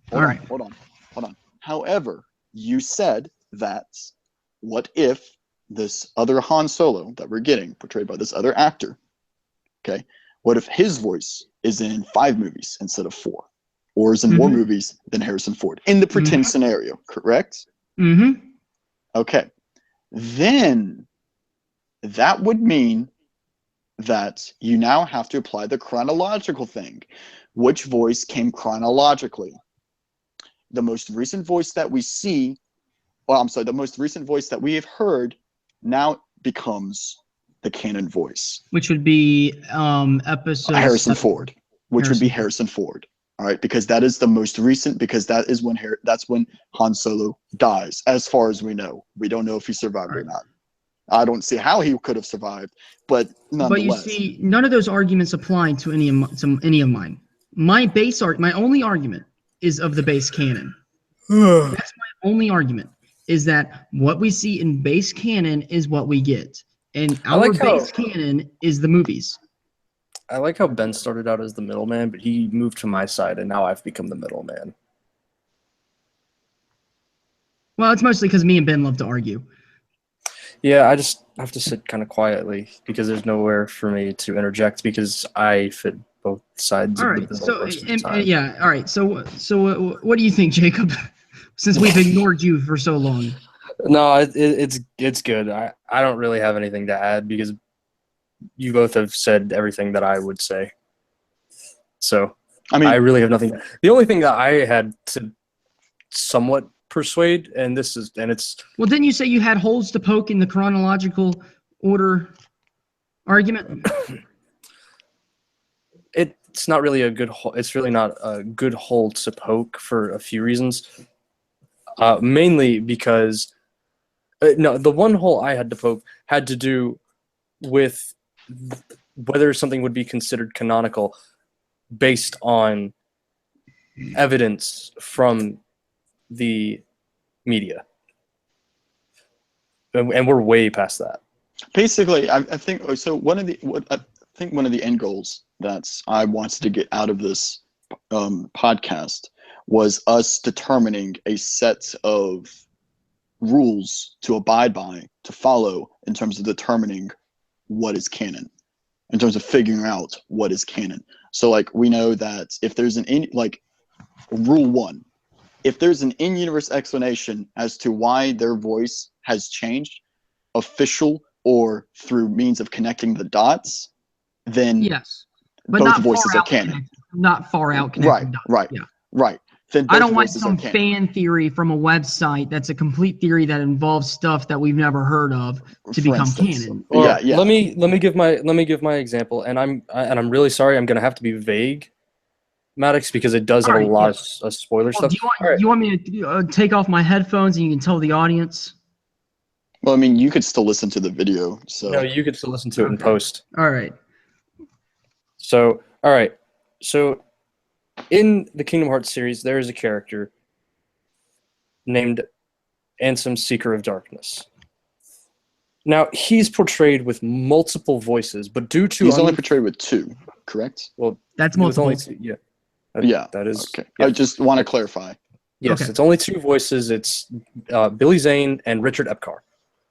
Speaker 1: Hold on. However, you said that what if this other Han Solo that we're getting portrayed by this other actor, okay, what if his voice is in 5 movies instead of 4, or is in more movies than Harrison Ford in the pretend scenario, correct? Okay, then that would mean that you now have to apply the chronological thing. Which voice came chronologically? The most recent voice that we see, the most recent voice that we have heard now becomes the canon voice.
Speaker 3: Which would be episode
Speaker 1: Harrison
Speaker 3: 7.
Speaker 1: Ford. Which would be Harrison Ford. All right, because that is the most recent, because that is when that's when Han Solo dies, as far as we know. We don't know if he survived or not. I don't see how he could have survived, but nonetheless.
Speaker 3: But you see, none of those arguments apply to any of mine. My only argument is of the base canon. That's my only argument, is that what we see in base canon is what we get. And our base canon is the movies.
Speaker 2: I like how Ben started out as the middleman, but he moved to my side, and now I've become the middleman.
Speaker 3: Well, it's mostly because me and Ben love to argue.
Speaker 2: Yeah, I just have to sit kind of quietly because there's nowhere for me to interject because I fit both sides of the bill most of the time.
Speaker 3: Yeah, all right. So what do you think, Jacob? Since we've ignored you for so long.
Speaker 2: No, it's good. I don't really have anything to add because you both have said everything that I would say. So I really have nothing. The only thing that I had to somewhat persuade, and it's.
Speaker 3: Well, didn't you say you had holes to poke in the chronological order argument? It's
Speaker 2: not really a good hole. It's really not a good hole to poke for a few reasons. Mainly because the one hole I had to poke had to do with whether something would be considered canonical based on evidence from the media, and we're way past that.
Speaker 1: Basically, I think so. One of the end goals that I wanted to get out of this podcast was us determining a set of rules to abide by, to follow, in terms of determining what is canon, in terms of figuring out what is canon. So, like, we know that if there's rule 1, if there's an in-universe explanation as to why their voice has changed, official or through means of connecting the dots, then
Speaker 3: yes, but
Speaker 1: both voices are canon.
Speaker 3: Not far out connecting dots.
Speaker 1: Right. Then
Speaker 3: I don't want some fan theory from a website that's a complete theory that involves stuff that we've never heard of to become canon.
Speaker 2: Well, yeah. Let me give my example, and I'm really sorry. I'm gonna have to be vague, Maddox, because it does have a lot of spoiler stuff.
Speaker 3: Do you want me to take off my headphones and you can tell the audience?
Speaker 1: Well, I mean, you could still listen to the video. So
Speaker 2: no, you could still listen to it in post.
Speaker 3: All right.
Speaker 2: So in the Kingdom Hearts series, there is a character named Ansem, Seeker of Darkness. Now, he's portrayed with multiple voices, but due to...
Speaker 1: He's only portrayed with 2, correct?
Speaker 2: Well,
Speaker 3: that's multiple.
Speaker 2: Only 2, yeah. That is...
Speaker 1: Okay.
Speaker 2: Yeah.
Speaker 1: I just want to clarify.
Speaker 2: Yes, It's only 2 voices. It's Billy Zane and Richard Epcar.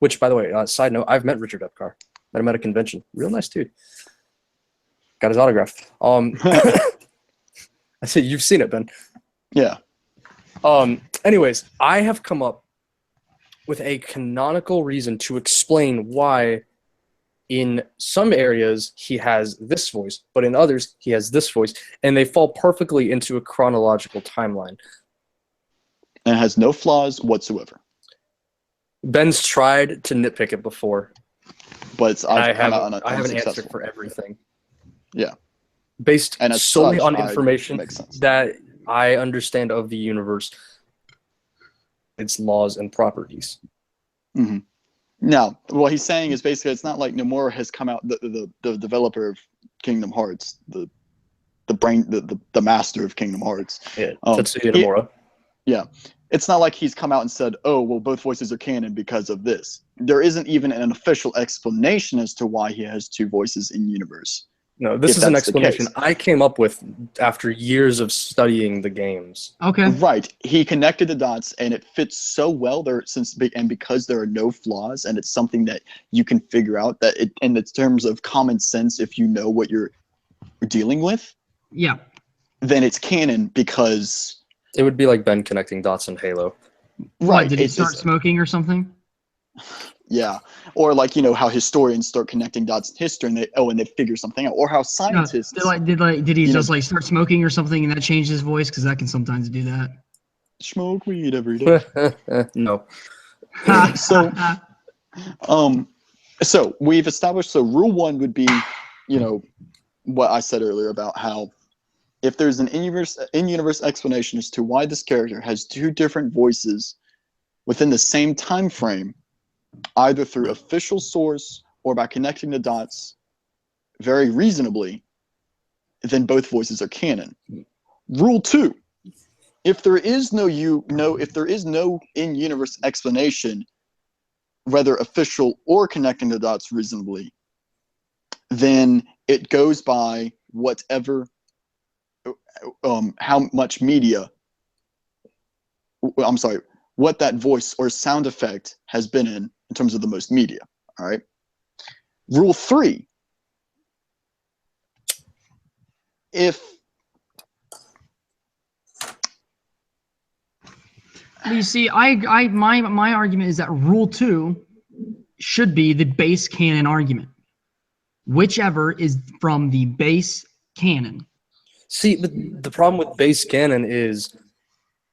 Speaker 2: Which, by the way, side note, I've met Richard Epcar. Met him at a convention. Real nice dude. Got his autograph. I said, you've seen it, Ben.
Speaker 1: Yeah.
Speaker 2: Anyways, I have come up with a canonical reason to explain why in some areas he has this voice, but in others he has this voice, and they fall perfectly into a chronological timeline.
Speaker 1: And it has no flaws whatsoever.
Speaker 2: Ben's tried to nitpick it before.
Speaker 1: But
Speaker 2: I have an answer for everything.
Speaker 1: Yeah.
Speaker 2: Based solely on information that I understand of the universe, its laws and properties.
Speaker 1: Mm-hmm. Now, what he's saying is basically it's not like Nomura has come out, the developer of Kingdom Hearts, the master of Kingdom Hearts.
Speaker 2: Yeah, Tetsuya Nomura.
Speaker 1: Yeah. It's not like he's come out and said, oh, well, both voices are canon because of this. There isn't even an official explanation as to why he has 2 voices in universe.
Speaker 2: No, this is an explanation I came up with after years of studying the games.
Speaker 3: Okay.
Speaker 1: Right. He connected the dots, and it fits so well there because there are no flaws, and it's something that you can figure out that in terms of common sense, if you know what you're dealing with.
Speaker 3: Yeah.
Speaker 1: Then it's canon because
Speaker 2: it would be like Ben connecting dots in Halo.
Speaker 3: Right. Did he start smoking or something?
Speaker 1: Yeah, or like how historians start connecting dots in history, and they figure something out, or how scientists.
Speaker 3: Did he just like start smoking or something, and that changed his voice? Because that can sometimes do that.
Speaker 1: Smoke weed every day.
Speaker 2: No.
Speaker 1: So we've established. So rule 1 would be, what I said earlier about how if there's an in-universe explanation as to why this character has 2 different voices within the same time frame, either through official source or by connecting the dots very reasonably, then both voices are canon. Rule 2: if there is no in-universe explanation, whether official or connecting the dots reasonably, then it goes by whatever, how much media. I'm sorry, what that voice or sound effect has been in terms of the most media. All right. Rule 3: if
Speaker 3: you see, my argument is that rule 2 should be the base canon argument, whichever is from the base canon.
Speaker 2: See, the problem with base canon is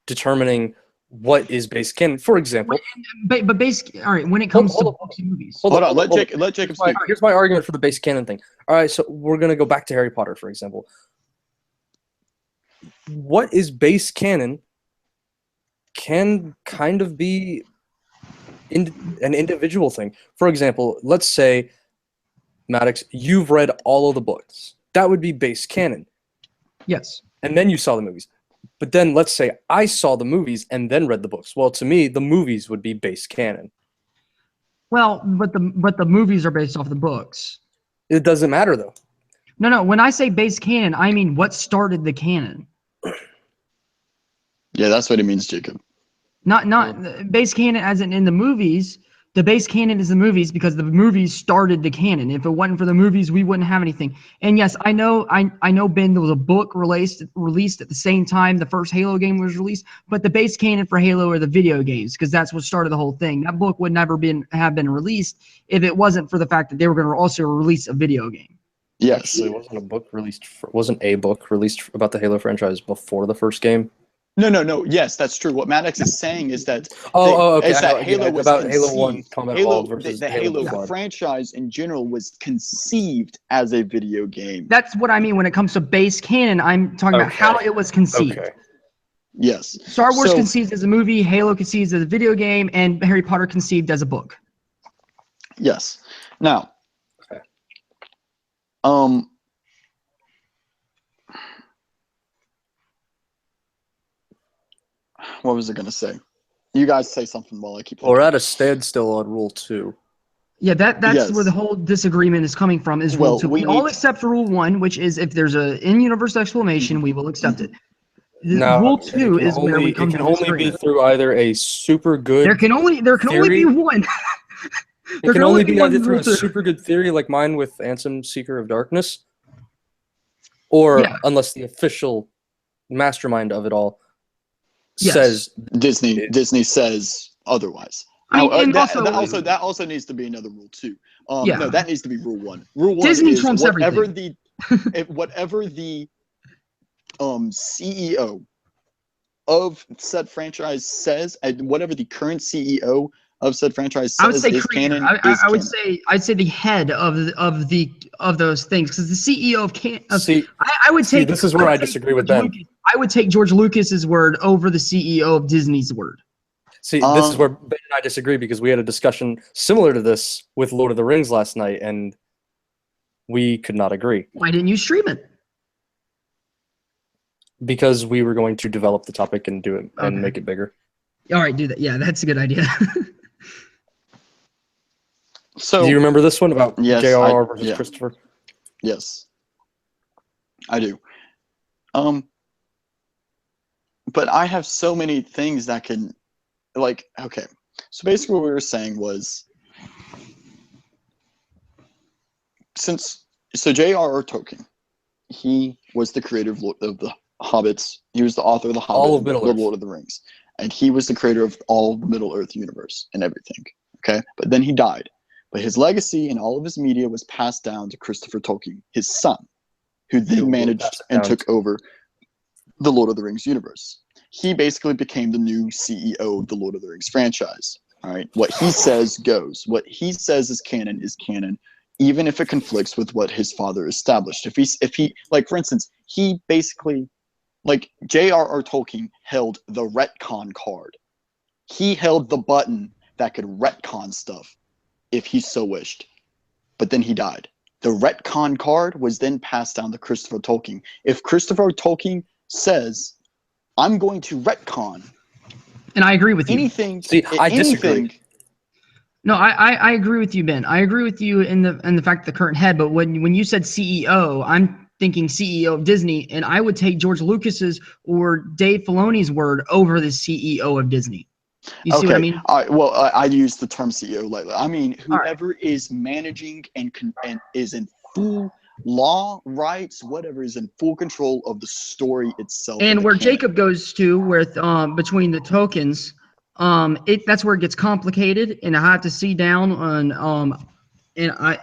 Speaker 2: determining what is base canon. For example,
Speaker 3: but base. All right, when it comes to books and movies.
Speaker 1: Hold on. Let Jacob speak.
Speaker 2: Here's my argument for the base canon thing. All right, so we're gonna go back to Harry Potter, for example. What is base canon can kind of be an individual thing. For example, let's say, Maddox, you've read all of the books. That would be base canon.
Speaker 3: Yes.
Speaker 2: And then you saw the movies. But then let's say I saw the movies and then read the books. Well, to me, the movies would be base canon.
Speaker 3: Well, but the movies are based off the books.
Speaker 2: It doesn't matter, though.
Speaker 3: No. When I say base canon, I mean what started the canon.
Speaker 1: Yeah, that's what it means, Jacob.
Speaker 3: Not base canon as in the movies. The base canon is the movies because the movies started the canon. If it wasn't for the movies, we wouldn't have anything. And yes, I know, Ben, there was a book released at the same time the first Halo game was released, but the base canon for Halo are the video games because that's what started the whole thing. That book would never have been released if it wasn't for the fact that they were going to also release a video game.
Speaker 1: Yes.
Speaker 2: Actually, wasn't a book released about the Halo franchise before the first game?
Speaker 1: No. Yes, that's true. What Maddox is saying is that
Speaker 2: okay.
Speaker 1: is that Halo was
Speaker 2: about
Speaker 1: conceived.
Speaker 2: Halo 1 Combat Evolved versus
Speaker 1: the Halo franchise in general was conceived as a video game.
Speaker 3: That's what I mean when it comes to base canon. I'm talking about how it was conceived.
Speaker 2: Okay.
Speaker 1: Yes.
Speaker 3: Star Wars conceived as a movie, Halo conceived as a video game, and Harry Potter conceived as a book.
Speaker 1: Yes. Now,
Speaker 2: okay.
Speaker 1: What was I going to say? You guys say something while I keep thinking.
Speaker 2: We're at a standstill on Rule 2.
Speaker 3: Yeah, that's where the whole disagreement is coming from, is Rule 2. We all accept Rule 1, which is if there's an in-universe explanation, we will accept it.
Speaker 2: Now,
Speaker 3: Rule 2 is where we come to
Speaker 2: disagreement. It can only be through either a super good
Speaker 3: There can only be one.
Speaker 2: It can only be either through a super good theory like mine with Ansem, Seeker of Darkness, or unless the official mastermind of it all says
Speaker 1: Disney says otherwise. That also needs to be another rule too. No, that needs to be rule 1. Rule 1
Speaker 3: Disney
Speaker 1: is
Speaker 3: trumps
Speaker 1: whatever
Speaker 3: everything.
Speaker 1: whatever the CEO of said franchise says, and whatever the current CEO of said franchise says is canon.
Speaker 3: I'd say the head of those things, because the CEO of I would take.
Speaker 2: This is where I disagree with Ben.
Speaker 3: I would take George Lucas's word over the CEO of Disney's word.
Speaker 2: See, this is where Ben and I disagree, because we had a discussion similar to this with Lord of the Rings last night, and we could not agree.
Speaker 3: Why didn't you stream it?
Speaker 2: Because we were going to develop the topic and do it and make it bigger.
Speaker 3: All right, do that. Yeah, that's a good idea.
Speaker 1: So,
Speaker 2: do you remember this one about J.R.R. versus Christopher?
Speaker 1: Yes, I do. But I have so many things that can, okay. So basically what we were saying was, J.R.R. Tolkien, he was the creator of the Hobbits. He was the author of the Hobbit,
Speaker 2: all of Middle Earth.
Speaker 1: Lord of the Rings. And he was the creator of all of the Middle Earth universe and everything. Okay, but then he died. But his legacy and all of his media was passed down to Christopher Tolkien, his son, who then managed and took over the Lord of the Rings universe. He basically became the new CEO of the Lord of the Rings franchise. All right, what he says goes. What he says is canon, even if it conflicts with what his father established. If he, like, for instance, he basically, like, J.R.R. Tolkien held the retcon card. He held the button that could retcon stuff if he so wished. But then he died. The retcon card was then passed down to Christopher Tolkien. If Christopher Tolkien says, I'm going to retcon,
Speaker 3: and I agree with you.
Speaker 1: Anything.
Speaker 2: See, I disagree.
Speaker 3: No, I agree with you, Ben. I agree with you in the fact that the current head, but when you said CEO, I'm thinking CEO of Disney, and I would take George Lucas's or Dave Filoni's word over the CEO of Disney. You see what I mean?
Speaker 1: Well, I use the term CEO lightly. I mean, whoever is managing and is in full law, rights, whatever, is in full control of the story itself.
Speaker 3: And where Jacob goes to, with between the tokens, that's where it gets complicated, and I have to see down on, and I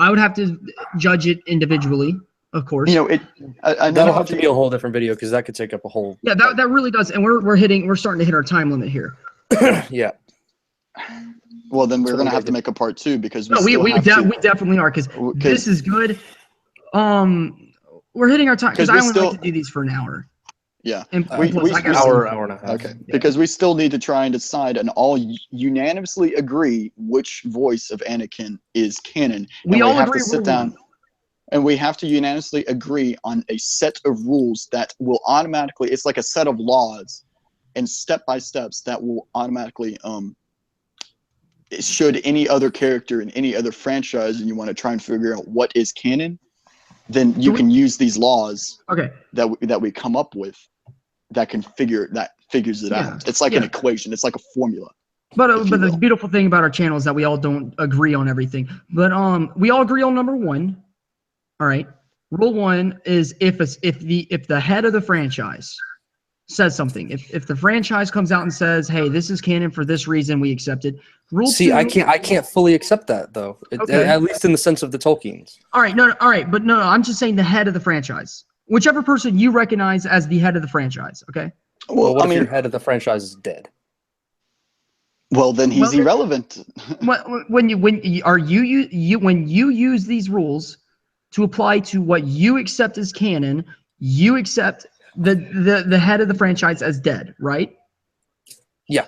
Speaker 3: would have to judge it individually, of course.
Speaker 1: You know,
Speaker 2: that'll have to be a whole different video because that could take up a whole.
Speaker 3: Yeah, that really does, and we're starting to hit our time limit here.
Speaker 2: Yeah.
Speaker 1: Well, then we're going to have to make a part 2 because
Speaker 3: we definitely are, because this is good. We're hitting our time because I only like to do these for an hour.
Speaker 1: Yeah,
Speaker 2: and hour and a half.
Speaker 1: Okay, yeah. Because we still need to try and decide and all unanimously agree which voice of Anakin is canon.
Speaker 3: We all
Speaker 1: have
Speaker 3: agree.
Speaker 1: To sit down, and we have to unanimously agree on a set of rules that will automatically. It's like a set of laws and step-by steps that will automatically. Should any other character in any other franchise, and you want to try and figure out what is canon, then you can use these laws.
Speaker 3: Okay.
Speaker 1: That we come up with. That figures it out. It's like an equation. It's like a formula.
Speaker 3: But the beautiful thing about our channel is that we all don't agree on everything. But we all agree on number 1. All right. Rule 1 is if the head of the franchise says something. If the franchise comes out and says, "Hey, this is canon for this reason, we accept it." Rule 2,
Speaker 2: I can't fully accept that though. At least in the sense of the Tolkiens.
Speaker 3: All right. But no. I'm just saying the head of the franchise. Whichever person you recognize as the head of the franchise, okay?
Speaker 2: Well, what if your head of the franchise is dead?
Speaker 1: Well, then he's irrelevant.
Speaker 3: When you use these rules to apply to what you accept as canon, you accept the head of the franchise as dead, right?
Speaker 2: Yeah.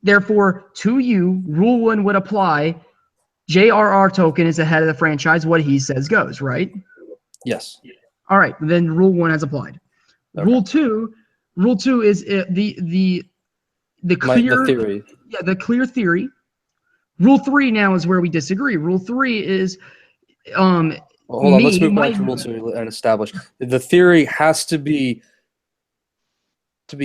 Speaker 3: Therefore, to you, Rule 1 would apply. J.R.R. Tolkien is the head of the franchise. What he says goes, right?
Speaker 2: Yes.
Speaker 3: All right, then Rule 1 has applied. Okay. Rule 2 is the clear
Speaker 2: theory.
Speaker 3: Yeah, the clear theory. Rule 3 now is where we disagree. Rule 3 is
Speaker 2: hold on, let's move back to Rule 2 and establish the theory has to be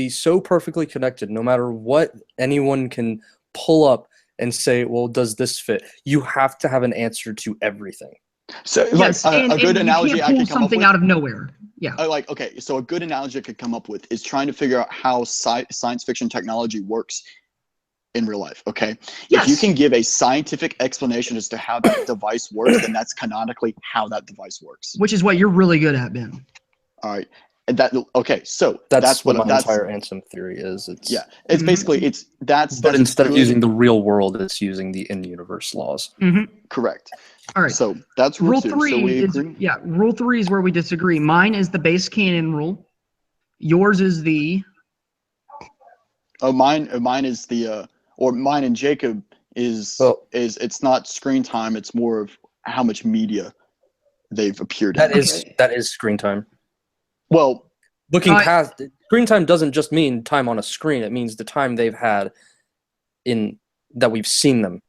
Speaker 2: so perfectly connected, no matter what anyone can pull up and say, well, does this fit? You have to have an answer to everything.
Speaker 1: So, yes, a good analogy I could come up with.
Speaker 3: Out of nowhere. Yeah.
Speaker 1: Okay, so a good analogy I could come up with is trying to figure out how science fiction technology works in real life. Okay.
Speaker 3: Yes.
Speaker 1: If you can give a scientific explanation as to how that device works, then that's canonically how that device works.
Speaker 3: Which is what you're really good at, Ben.
Speaker 1: All right. So
Speaker 2: that's what my entire Ansem theory is.
Speaker 1: It's basically
Speaker 2: but instead of using the real world, it's using the in-universe laws.
Speaker 3: Mm-hmm.
Speaker 1: Correct.
Speaker 3: All right.
Speaker 1: So that's rule 2. So we agree?
Speaker 3: Yeah, Rule 3 is where we disagree. Mine is the base canon rule. Yours is the.
Speaker 1: Mine is the mine and Jacob is it's not screen time. It's more of how much media they've appeared in.
Speaker 2: That is screen time.
Speaker 1: Well,
Speaker 2: looking past screen time doesn't just mean time on a screen. It means the time they've had in that we've seen them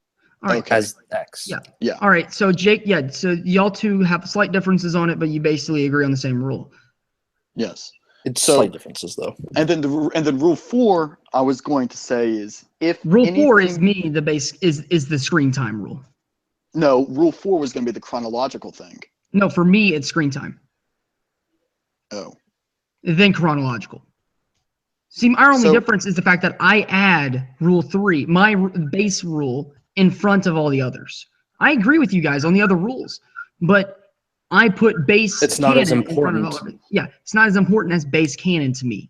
Speaker 2: as X.
Speaker 3: Yeah. All right. So Jake, so y'all two have slight differences on it, but you basically agree on the same rule.
Speaker 1: Yes.
Speaker 2: It's slight differences though.
Speaker 1: And then rule 4, I was going to say is if
Speaker 3: rule 4 is the base is the screen time rule.
Speaker 1: No, rule 4 was going to be the chronological thing.
Speaker 3: No, for me it's screen time.
Speaker 1: Oh.
Speaker 3: Then chronological. See, our only difference is the fact that I add rule 3. My base rule in front of all the others. I agree with you guys on the other rules, but I put base
Speaker 2: It's not
Speaker 3: canon
Speaker 2: as
Speaker 3: in front of all
Speaker 2: important.
Speaker 3: of it. Yeah, it's not as important as base canon to me.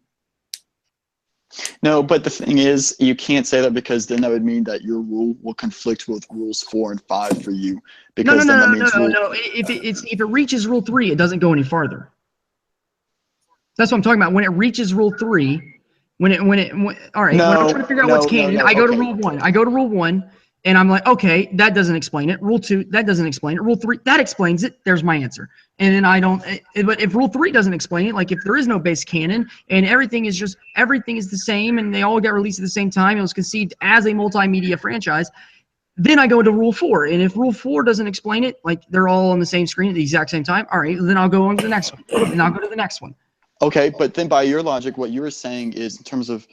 Speaker 1: No, but the thing is, you can't say that because then that would mean that your rule will conflict with rules 4 and 5 for you.
Speaker 3: No.
Speaker 1: Because then that means
Speaker 3: If it reaches rule 3, it doesn't go any farther. That's what I'm talking about. When it reaches rule 3, all right, when I'm trying to figure out what's canon, I go to rule 1. I go to rule 1, and I'm like, okay, that doesn't explain it. Rule 2, that doesn't explain it. Rule 3, that explains it. There's my answer. And then I don't. But if rule 3 doesn't explain it, like if there is no base canon and everything is the same and they all get released at the same time, it was conceived as a multimedia franchise. Then I go to rule 4, and if rule 4 doesn't explain it, like they're all on the same screen at the exact same time, all right, then I'll go on to the next one, and I'll go to the next one.
Speaker 1: Okay, but then by your logic, what you were saying is in terms of,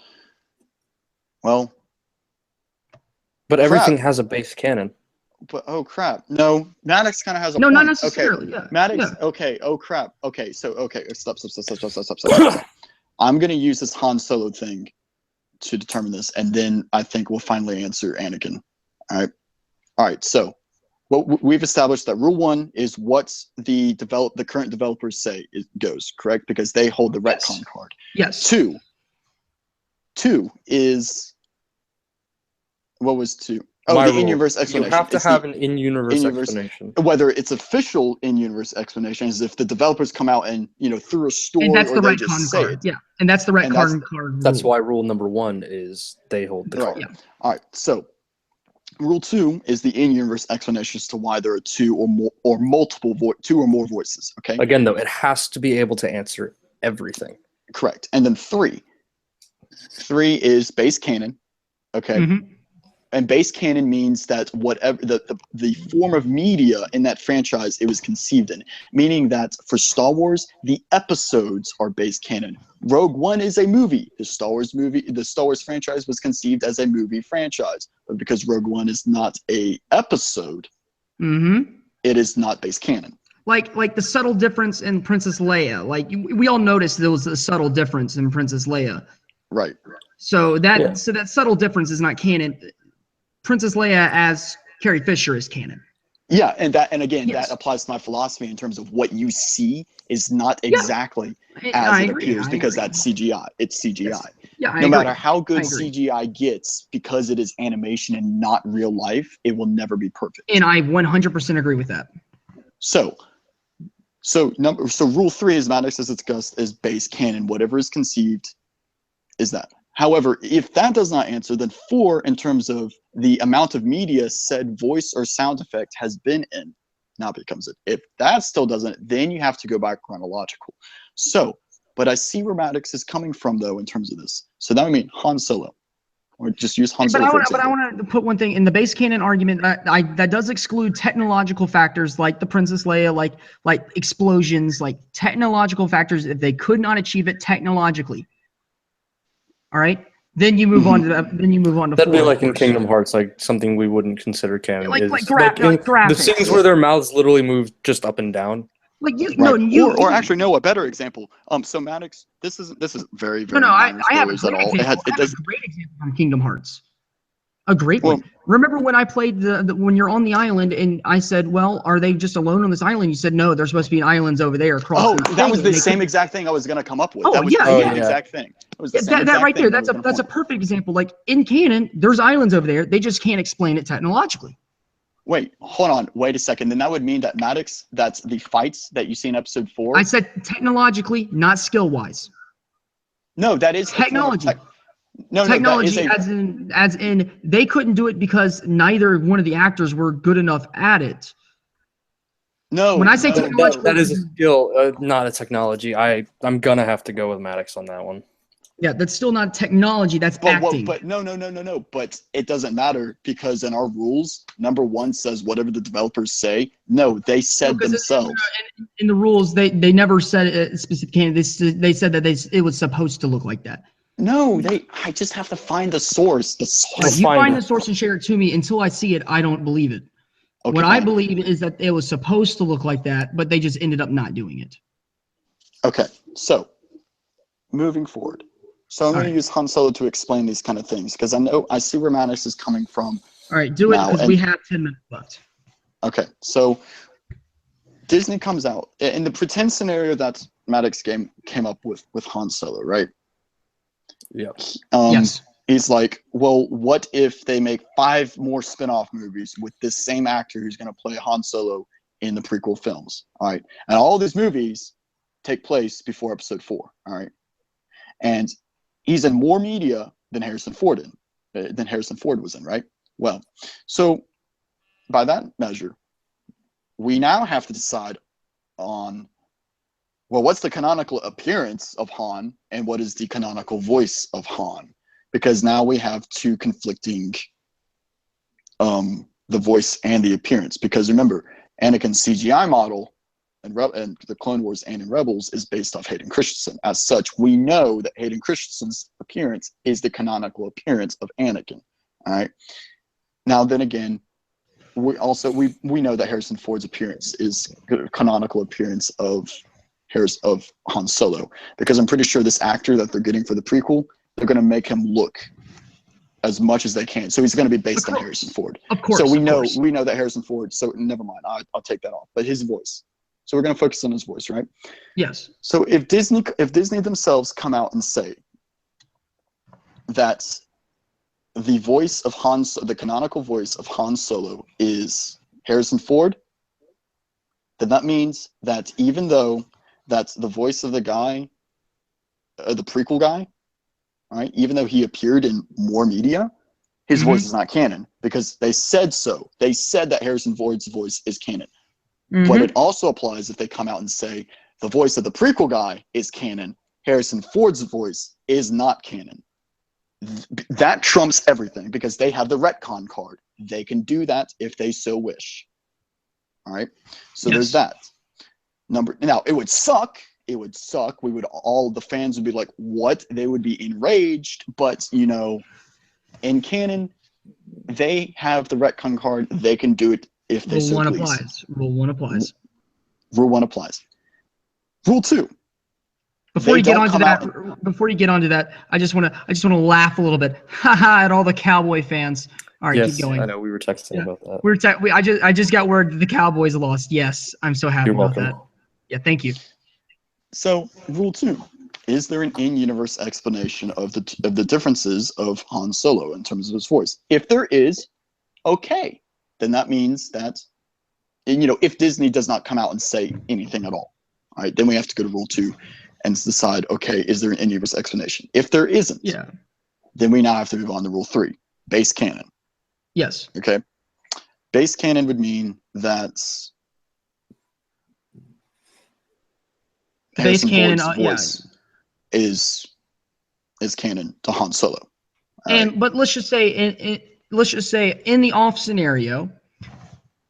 Speaker 1: well,
Speaker 2: But everything has a base canon.
Speaker 1: but oh crap, no, Maddox kind of has a
Speaker 3: No,
Speaker 1: point.
Speaker 3: not necessarily.
Speaker 1: Okay.
Speaker 3: Yeah,
Speaker 1: Maddox,
Speaker 3: yeah.
Speaker 1: okay, oh crap, okay, so okay, stop. I'm gonna use this Han Solo thing to determine this, and then I think we'll finally answer Anakin. All right. So, what we've established that rule 1 is what the current developers say it goes, correct? Because they hold the retcon card.
Speaker 3: Yes.
Speaker 1: 2 is what was 2? Oh, the in-universe explanation.
Speaker 2: You have to have an in-universe explanation.
Speaker 1: Whether it's official in-universe explanation is if the developers come out and through a story,
Speaker 3: And that's
Speaker 1: or
Speaker 3: the
Speaker 1: they
Speaker 3: retcon
Speaker 1: just say
Speaker 3: card.
Speaker 1: it.
Speaker 3: Yeah, and that's the retcon card.
Speaker 2: That's why rule number 1 is they hold the card.
Speaker 3: Yeah.
Speaker 1: All right. So, rule 2 is the in-universe explanation as to why there are 2 or more voices. Okay.
Speaker 2: Again, though, it has to be able to answer everything.
Speaker 1: Correct. And then 3 is base canon. Okay.
Speaker 3: Mm-hmm.
Speaker 1: And base canon means that whatever the form of media in that franchise it was conceived in, meaning that for Star Wars, the episodes are base canon. Rogue One is a movie. The Star Wars franchise was conceived as a movie franchise, but because Rogue One is not a episode, it is not base canon.
Speaker 3: Like the subtle difference in Princess Leia. Like we all noticed there was a subtle difference in Princess Leia.
Speaker 1: Right.
Speaker 3: So that subtle difference is not canon. Princess Leia as Carrie Fisher is canon.
Speaker 1: Yeah, and again, that applies to my philosophy in terms of what you see is not exactly as it appears because that's CGI. It's CGI.
Speaker 3: Yes. Yeah,
Speaker 1: no matter how good CGI gets, because it is animation and not real life, it will never be perfect.
Speaker 3: And I 100% agree with that.
Speaker 1: So rule 3, as Maddox has discussed, is base canon. Whatever is conceived is that. However, if that does not answer, then 4, in terms of the amount of media said voice or sound effect has been in, now becomes it. If that still doesn't, then you have to go back chronological. So, but I see where Maddox is coming from, though, in terms of this. So that would mean Han Solo. Or just use Han Solo, for example.
Speaker 3: But I want to put one thing in the base canon argument. That does exclude technological factors like the Princess Leia, like explosions, like technological factors. If they could not achieve it technologically, all right, then you move on to that. Then you move on to.
Speaker 2: That'd be like in Kingdom Hearts, like something we wouldn't consider canon.
Speaker 3: Like
Speaker 2: graphics. The scenes where their mouths literally move just up and down.
Speaker 3: Like
Speaker 1: or actually no, a better example. So Maddox, this is very very
Speaker 3: I have a
Speaker 1: great
Speaker 3: example. I have a great example from Kingdom Hearts. A great one. Remember when I played when you're on the island and I said, well, are they just alone on this island? You said, no, there's supposed to be islands over there across.
Speaker 1: Oh, that was the same exact thing I was going to come up with. That was the same exact thing.
Speaker 3: That right there, that's a perfect example. Like in canon, there's islands over there. They just can't explain it technologically.
Speaker 1: Wait, hold on. Wait a second. Then that would mean that Maddox, that's the fights that you see in episode 4.
Speaker 3: I said technologically, not skill-wise.
Speaker 1: No, that is
Speaker 3: technology.
Speaker 1: No,
Speaker 3: technology, as in they couldn't do it because neither one of the actors were good enough at it.
Speaker 1: No,
Speaker 3: when I say technology,
Speaker 2: that is a skill, not a technology. I'm gonna have to go with Maddox on that one.
Speaker 3: Yeah, that's still not technology. That's acting.
Speaker 1: But no. But it doesn't matter because in our rules, number 1 says whatever the developers say. No, they said themselves.
Speaker 3: In the rules, they never said a specific canon. They said that it was supposed to look like that.
Speaker 1: No, I just have to find the source.
Speaker 3: If you find the source and share it to me, until I see it, I don't believe it. Okay, what I believe is that it was supposed to look like that, but they just ended up not doing it.
Speaker 1: Okay, so moving forward. So I'm going to use Han Solo to explain these kind of things because I see where Maddox is coming from
Speaker 3: All right, do it
Speaker 1: Now,
Speaker 3: because we have 10 minutes left.
Speaker 1: Okay, so Disney comes out in the pretend scenario that Maddox came up with Han Solo, right?
Speaker 2: Yeah.
Speaker 3: Yes.
Speaker 1: He's like, well, what if they make 5 more spin-off movies with this same actor who's going to play Han Solo in the prequel films? All right, and all these movies take place before Episode 4. All right, and he's in more media than Harrison Ford was in, right? Well, so by that measure, we now have to decide on, well, what's the canonical appearance of Han and what is the canonical voice of Han? Because now we have 2 conflicting, the voice and the appearance. Because remember, Anakin's CGI model and the Clone Wars and in Rebels is based off Hayden Christensen. As such, we know that Hayden Christensen's appearance is the canonical appearance of Anakin. All right. Now, then again, we know that Harrison Ford's appearance is the canonical appearance of Han Solo, because I'm pretty sure this actor that they're getting for the prequel, they're going to make him look as much as they can. So he's going to be based on Harrison Ford.
Speaker 3: Of course.
Speaker 1: So we know that Harrison Ford. So never mind. I'll take that off. But his voice. So we're going to focus on his voice, right?
Speaker 3: Yes.
Speaker 1: So if Disney themselves come out and say that the voice of the canonical voice of Han Solo is Harrison Ford, then that means that even though that's the voice of the guy, the prequel guy, right? Even though he appeared in more media, his voice is not canon because they said so. They said that Harrison Ford's voice is canon. But it also applies if they come out and say the voice of the prequel guy is canon, Harrison Ford's voice is not canon. That trumps everything because they have the retcon card. They can do that if they so wish. All right. So there's that. Now it would suck. The fans would be like, what? They would be enraged. But in canon, they have the retcon card. They can do it if they so please.
Speaker 3: Rule 1 applies.
Speaker 1: Rule 1 applies. Rule 2.
Speaker 3: Before you get onto that, I just want to laugh a little bit, at all the Cowboy fans. All right,
Speaker 2: yes,
Speaker 3: keep going.
Speaker 2: I know we were texting about that.
Speaker 3: I just got word that the Cowboys lost. Yes, I'm so happy about that. Yeah, thank you.
Speaker 1: So, Rule 2. Is there an in-universe explanation of the differences of Han Solo in terms of his voice? If there is, okay. Then that means that, if Disney does not come out and say anything at all right, then we have to go to Rule 2 and decide, okay, is there an in-universe explanation? If there isn't, then we now have to move on to Rule 3, base canon.
Speaker 3: Yes.
Speaker 1: Okay. Base canon would mean that
Speaker 3: base canon
Speaker 1: voice is canon to Han Solo.
Speaker 3: But let's just say in the off scenario,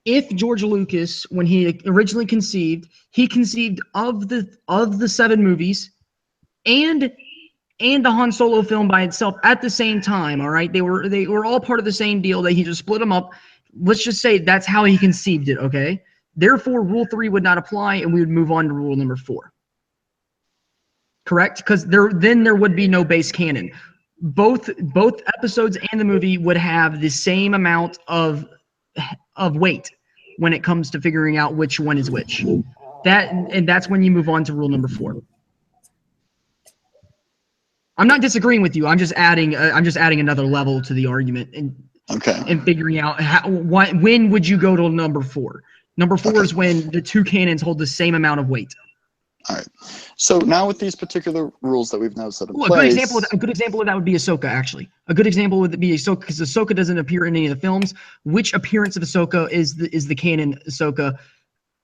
Speaker 3: if George Lucas, when he originally conceived, he conceived of the 7 movies and the Han Solo film by itself at the same time, all right? They were all part of the same deal. He just split them up. Let's just say that's how he conceived it, okay? Therefore, Rule 3 would not apply, and we would move on to Rule number 4. Correct? Because then there would be no base canon. Both episodes and the movie would have the same amount of weight when it comes to figuring out which one is which. That's when you move on to Rule number 4. I'm not disagreeing with you. I'm just adding another level to the argument and figuring out when would you go to number 4. Number 4 is when the 2 canons hold the same amount of weight.
Speaker 1: All right. So now with these particular rules that we've now set in place,
Speaker 3: a good example of that would be Ahsoka. Actually, a good example would be Ahsoka because Ahsoka doesn't appear in any of the films. Which appearance of Ahsoka is the canon Ahsoka?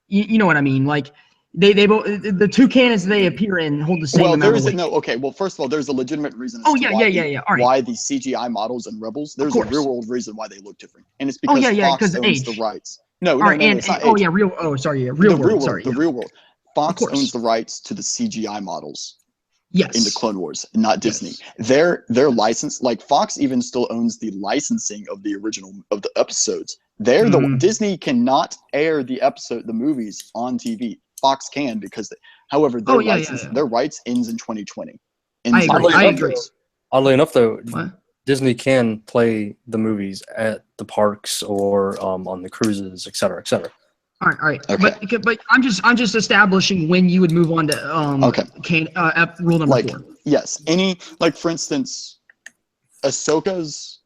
Speaker 3: You know what I mean? Like they both the 2 canons they appear in hold the same amount of weight.
Speaker 1: Well, first of all, there's a legitimate reason.
Speaker 3: All right.
Speaker 1: Why the CGI models in Rebels? There's a real world reason why they look different, and it's because Fox owns the rights. No, it's not age.
Speaker 3: Real world.
Speaker 1: The real world. Fox owns the rights to the CGI models in the Clone Wars, not Disney. Their license, like Fox even still owns the licensing of the original of the episodes. Disney cannot air the movies on TV. Fox can because, however, their rights ends in 2020.
Speaker 3: I agree.
Speaker 2: Oddly enough, though, Disney can play the movies at the parks or on the cruises, et cetera, et cetera.
Speaker 3: All right.
Speaker 1: Okay.
Speaker 3: But I'm just establishing when you would move on to rule number 4.
Speaker 1: Yes. For instance, Ahsoka's.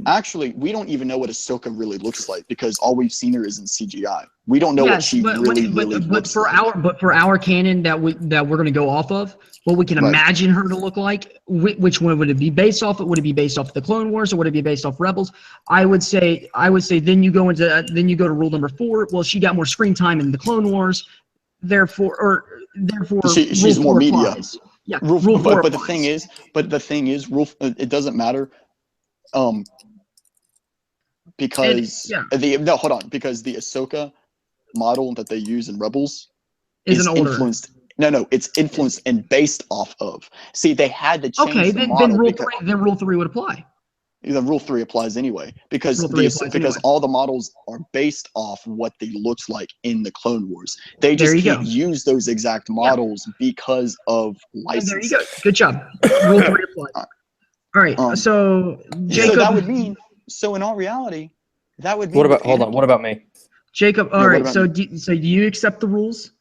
Speaker 1: Actually, we don't even know what Ahsoka really looks like because all we've seen her is in CGI. We don't know what she really looks like.
Speaker 3: But for our canon that we're going to go off of, what we can imagine her to look like, which one would it be based off of? Would it be based off the Clone Wars or would it be based off Rebels? I would say then you go to rule number 4. Well, she got more screen time in the Clone Wars, therefore
Speaker 1: she's more media.
Speaker 3: Yeah,
Speaker 1: rule 4 but the thing is, it doesn't matter. Because the Ahsoka model that they use in Rebels is influenced. No, it's influenced and based off of. See, they had to change the model.
Speaker 3: Then rule 3 would apply.
Speaker 1: The rule 3 applies anyway because all the models are based off what they looked like in the Clone Wars. They just can't use those exact models because of license.
Speaker 3: There you go. Good job. Rule 3 applies. All right. So Jacob.
Speaker 1: So that would mean. So in all reality, that would mean.
Speaker 2: What about me?
Speaker 3: Jacob, all right. So do you accept the rules?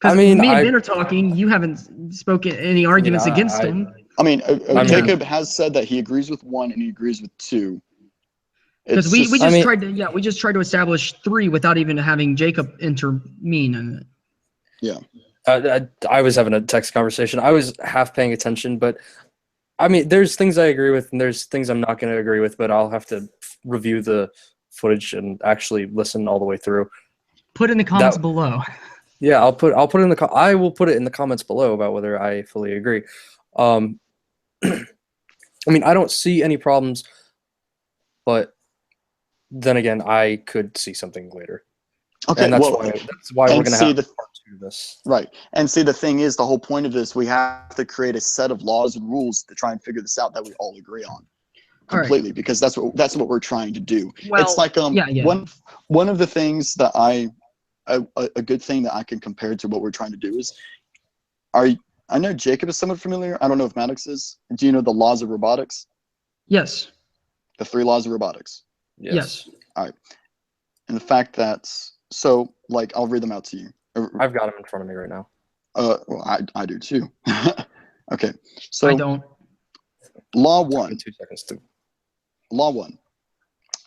Speaker 2: I mean,
Speaker 3: me and Ben are talking. You haven't spoken any arguments against him.
Speaker 1: I mean, Jacob has said that he agrees with 1 and he agrees with 2.
Speaker 3: Because we just tried to establish 3 without even having Jacob intervene in it.
Speaker 1: Yeah.
Speaker 2: I was having a text conversation. I was half paying attention, but I mean, there's things I agree with and there's things I'm not going to agree with, but I'll have to review the footage and actually listen all the way through.
Speaker 3: Put in the comments below.
Speaker 2: Yeah, I will put it in the comments below about whether I fully agree. I mean, I don't see any problems, but then again, I could see something later.
Speaker 1: Okay,
Speaker 2: and that's why we're going to have part 2 of this.
Speaker 1: Right. And see, the thing is, the whole point of this, we have to create a set of laws and rules to try and figure this out that we all agree on completely, because that's what we're trying to do. Well, it's like one of the things that a good thing that I can compare to what we're trying to do is, I know Jacob is somewhat familiar. I don't know if Maddox is. Do you know the laws of robotics?
Speaker 3: Yes.
Speaker 1: The 3 laws of robotics.
Speaker 3: Yes.
Speaker 1: All right. And the fact that, so like, I'll read them out to you.
Speaker 2: I've got them in front of me right now.
Speaker 1: Well, I do too. Okay. So
Speaker 3: I don't.
Speaker 1: Law 1.
Speaker 2: 2 seconds to.
Speaker 1: Law 1.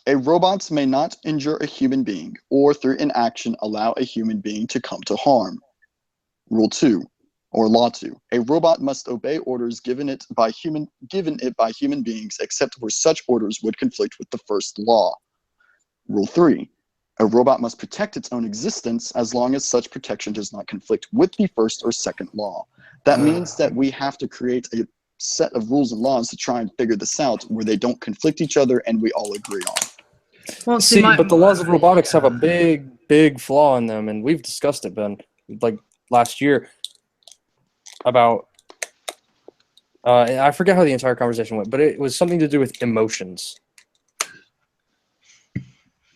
Speaker 1: A robot may not injure a human being or through inaction allow a human being to come to harm. Rule 2. Or Law 2. A robot must obey orders given it by human beings except where such orders would conflict with the first law. Rule 3. A robot must protect its own existence as long as such protection does not conflict with the first or second law. That means that we have to create a set of rules and laws to try and figure this out where they don't conflict each other and we all agree on.
Speaker 3: Well,
Speaker 2: but the laws of robotics have a big flaw in them, and we've discussed it, Ben, like last year about I forget how the entire conversation went, but it was something to do with emotions.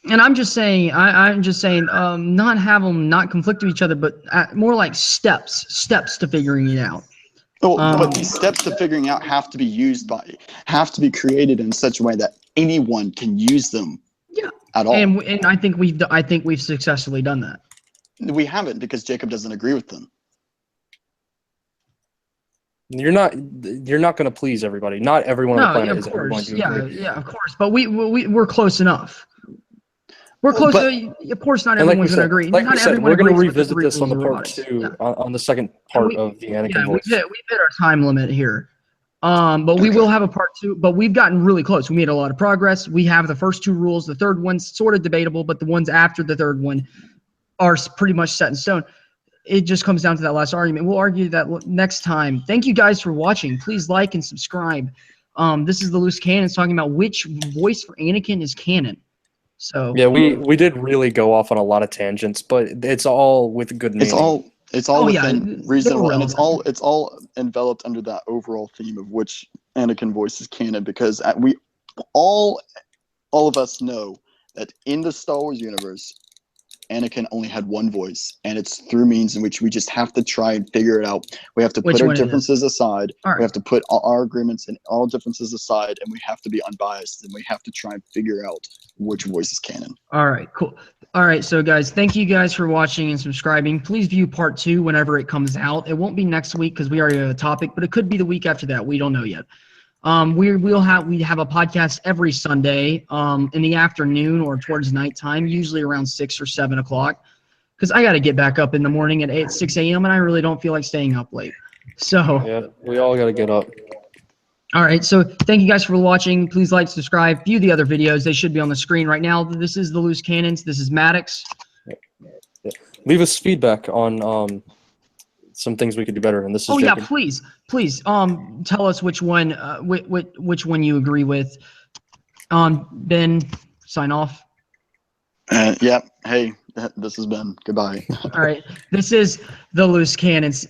Speaker 3: And I'm just saying, not have them not conflict with each other, but more like steps to figuring it out.
Speaker 1: But these steps to figuring out have to be created in such a way that anyone can use them.
Speaker 3: Yeah.
Speaker 1: At all.
Speaker 3: And I think we've successfully done that.
Speaker 1: We haven't, because Jacob doesn't agree with them.
Speaker 2: You're not going to please everybody. Not everyone on the planet is ever going to agree.
Speaker 3: Yeah, of course. But we're close enough. We're close. Of course, not everyone's going to agree.
Speaker 2: Like
Speaker 3: not
Speaker 2: we said, we're going to revisit this on the
Speaker 3: part
Speaker 2: part 2, on the second part of the Anakin voice.
Speaker 3: We've hit our time limit here. But we will have a part 2. But we've gotten really close. We made a lot of progress. We have the first 2 rules. The third one's sort of debatable, but the ones after the third one are pretty much set in stone. It just comes down to that last argument. We'll argue that next time. Thank you guys for watching. Please like and subscribe. This is the Loose Canons talking about which voice for Anakin is canon. So
Speaker 2: yeah, we did really go off on a lot of tangents, but it's all with good meaning.
Speaker 1: It's all within reasonable, and it's all enveloped under that overall theme of which Anakin voice is canon, because we all of us know that in the Star Wars universe, Anakin only had one voice, and it's through means in which we just have to try and figure it out. We have to
Speaker 3: Which
Speaker 1: put our
Speaker 3: one it is.
Speaker 1: differences aside.
Speaker 3: All right.
Speaker 1: We have to put all our agreements and all differences aside, and we have to be unbiased, and we have to try and figure out which voice is canon.
Speaker 3: All right, cool. All right, so guys, thank you guys for watching and subscribing. Please view part 2 whenever it comes out. It won't be next week because we already have a topic, but it could be the week after that. We don't know yet. We have a podcast every Sunday in the afternoon or towards nighttime, usually around 6 or 7 o'clock, because I got to get back up in the morning at 6 a.m. and I really don't feel like staying up late. So
Speaker 2: Yeah, we all got to get up.
Speaker 3: all right, so thank you guys for watching. Please like, subscribe, view the other videos. They should be on the screen right now. This is the Loose Cannons. This is Maddox.
Speaker 2: Yeah. Leave us feedback on some things we could do better. And this is
Speaker 3: Oh
Speaker 2: Jacob.
Speaker 3: yeah, please tell us which one which one you agree with. Ben, sign off.
Speaker 1: Yeah. Hey, this has been. Goodbye.
Speaker 3: All right, this is the Loose Cannons.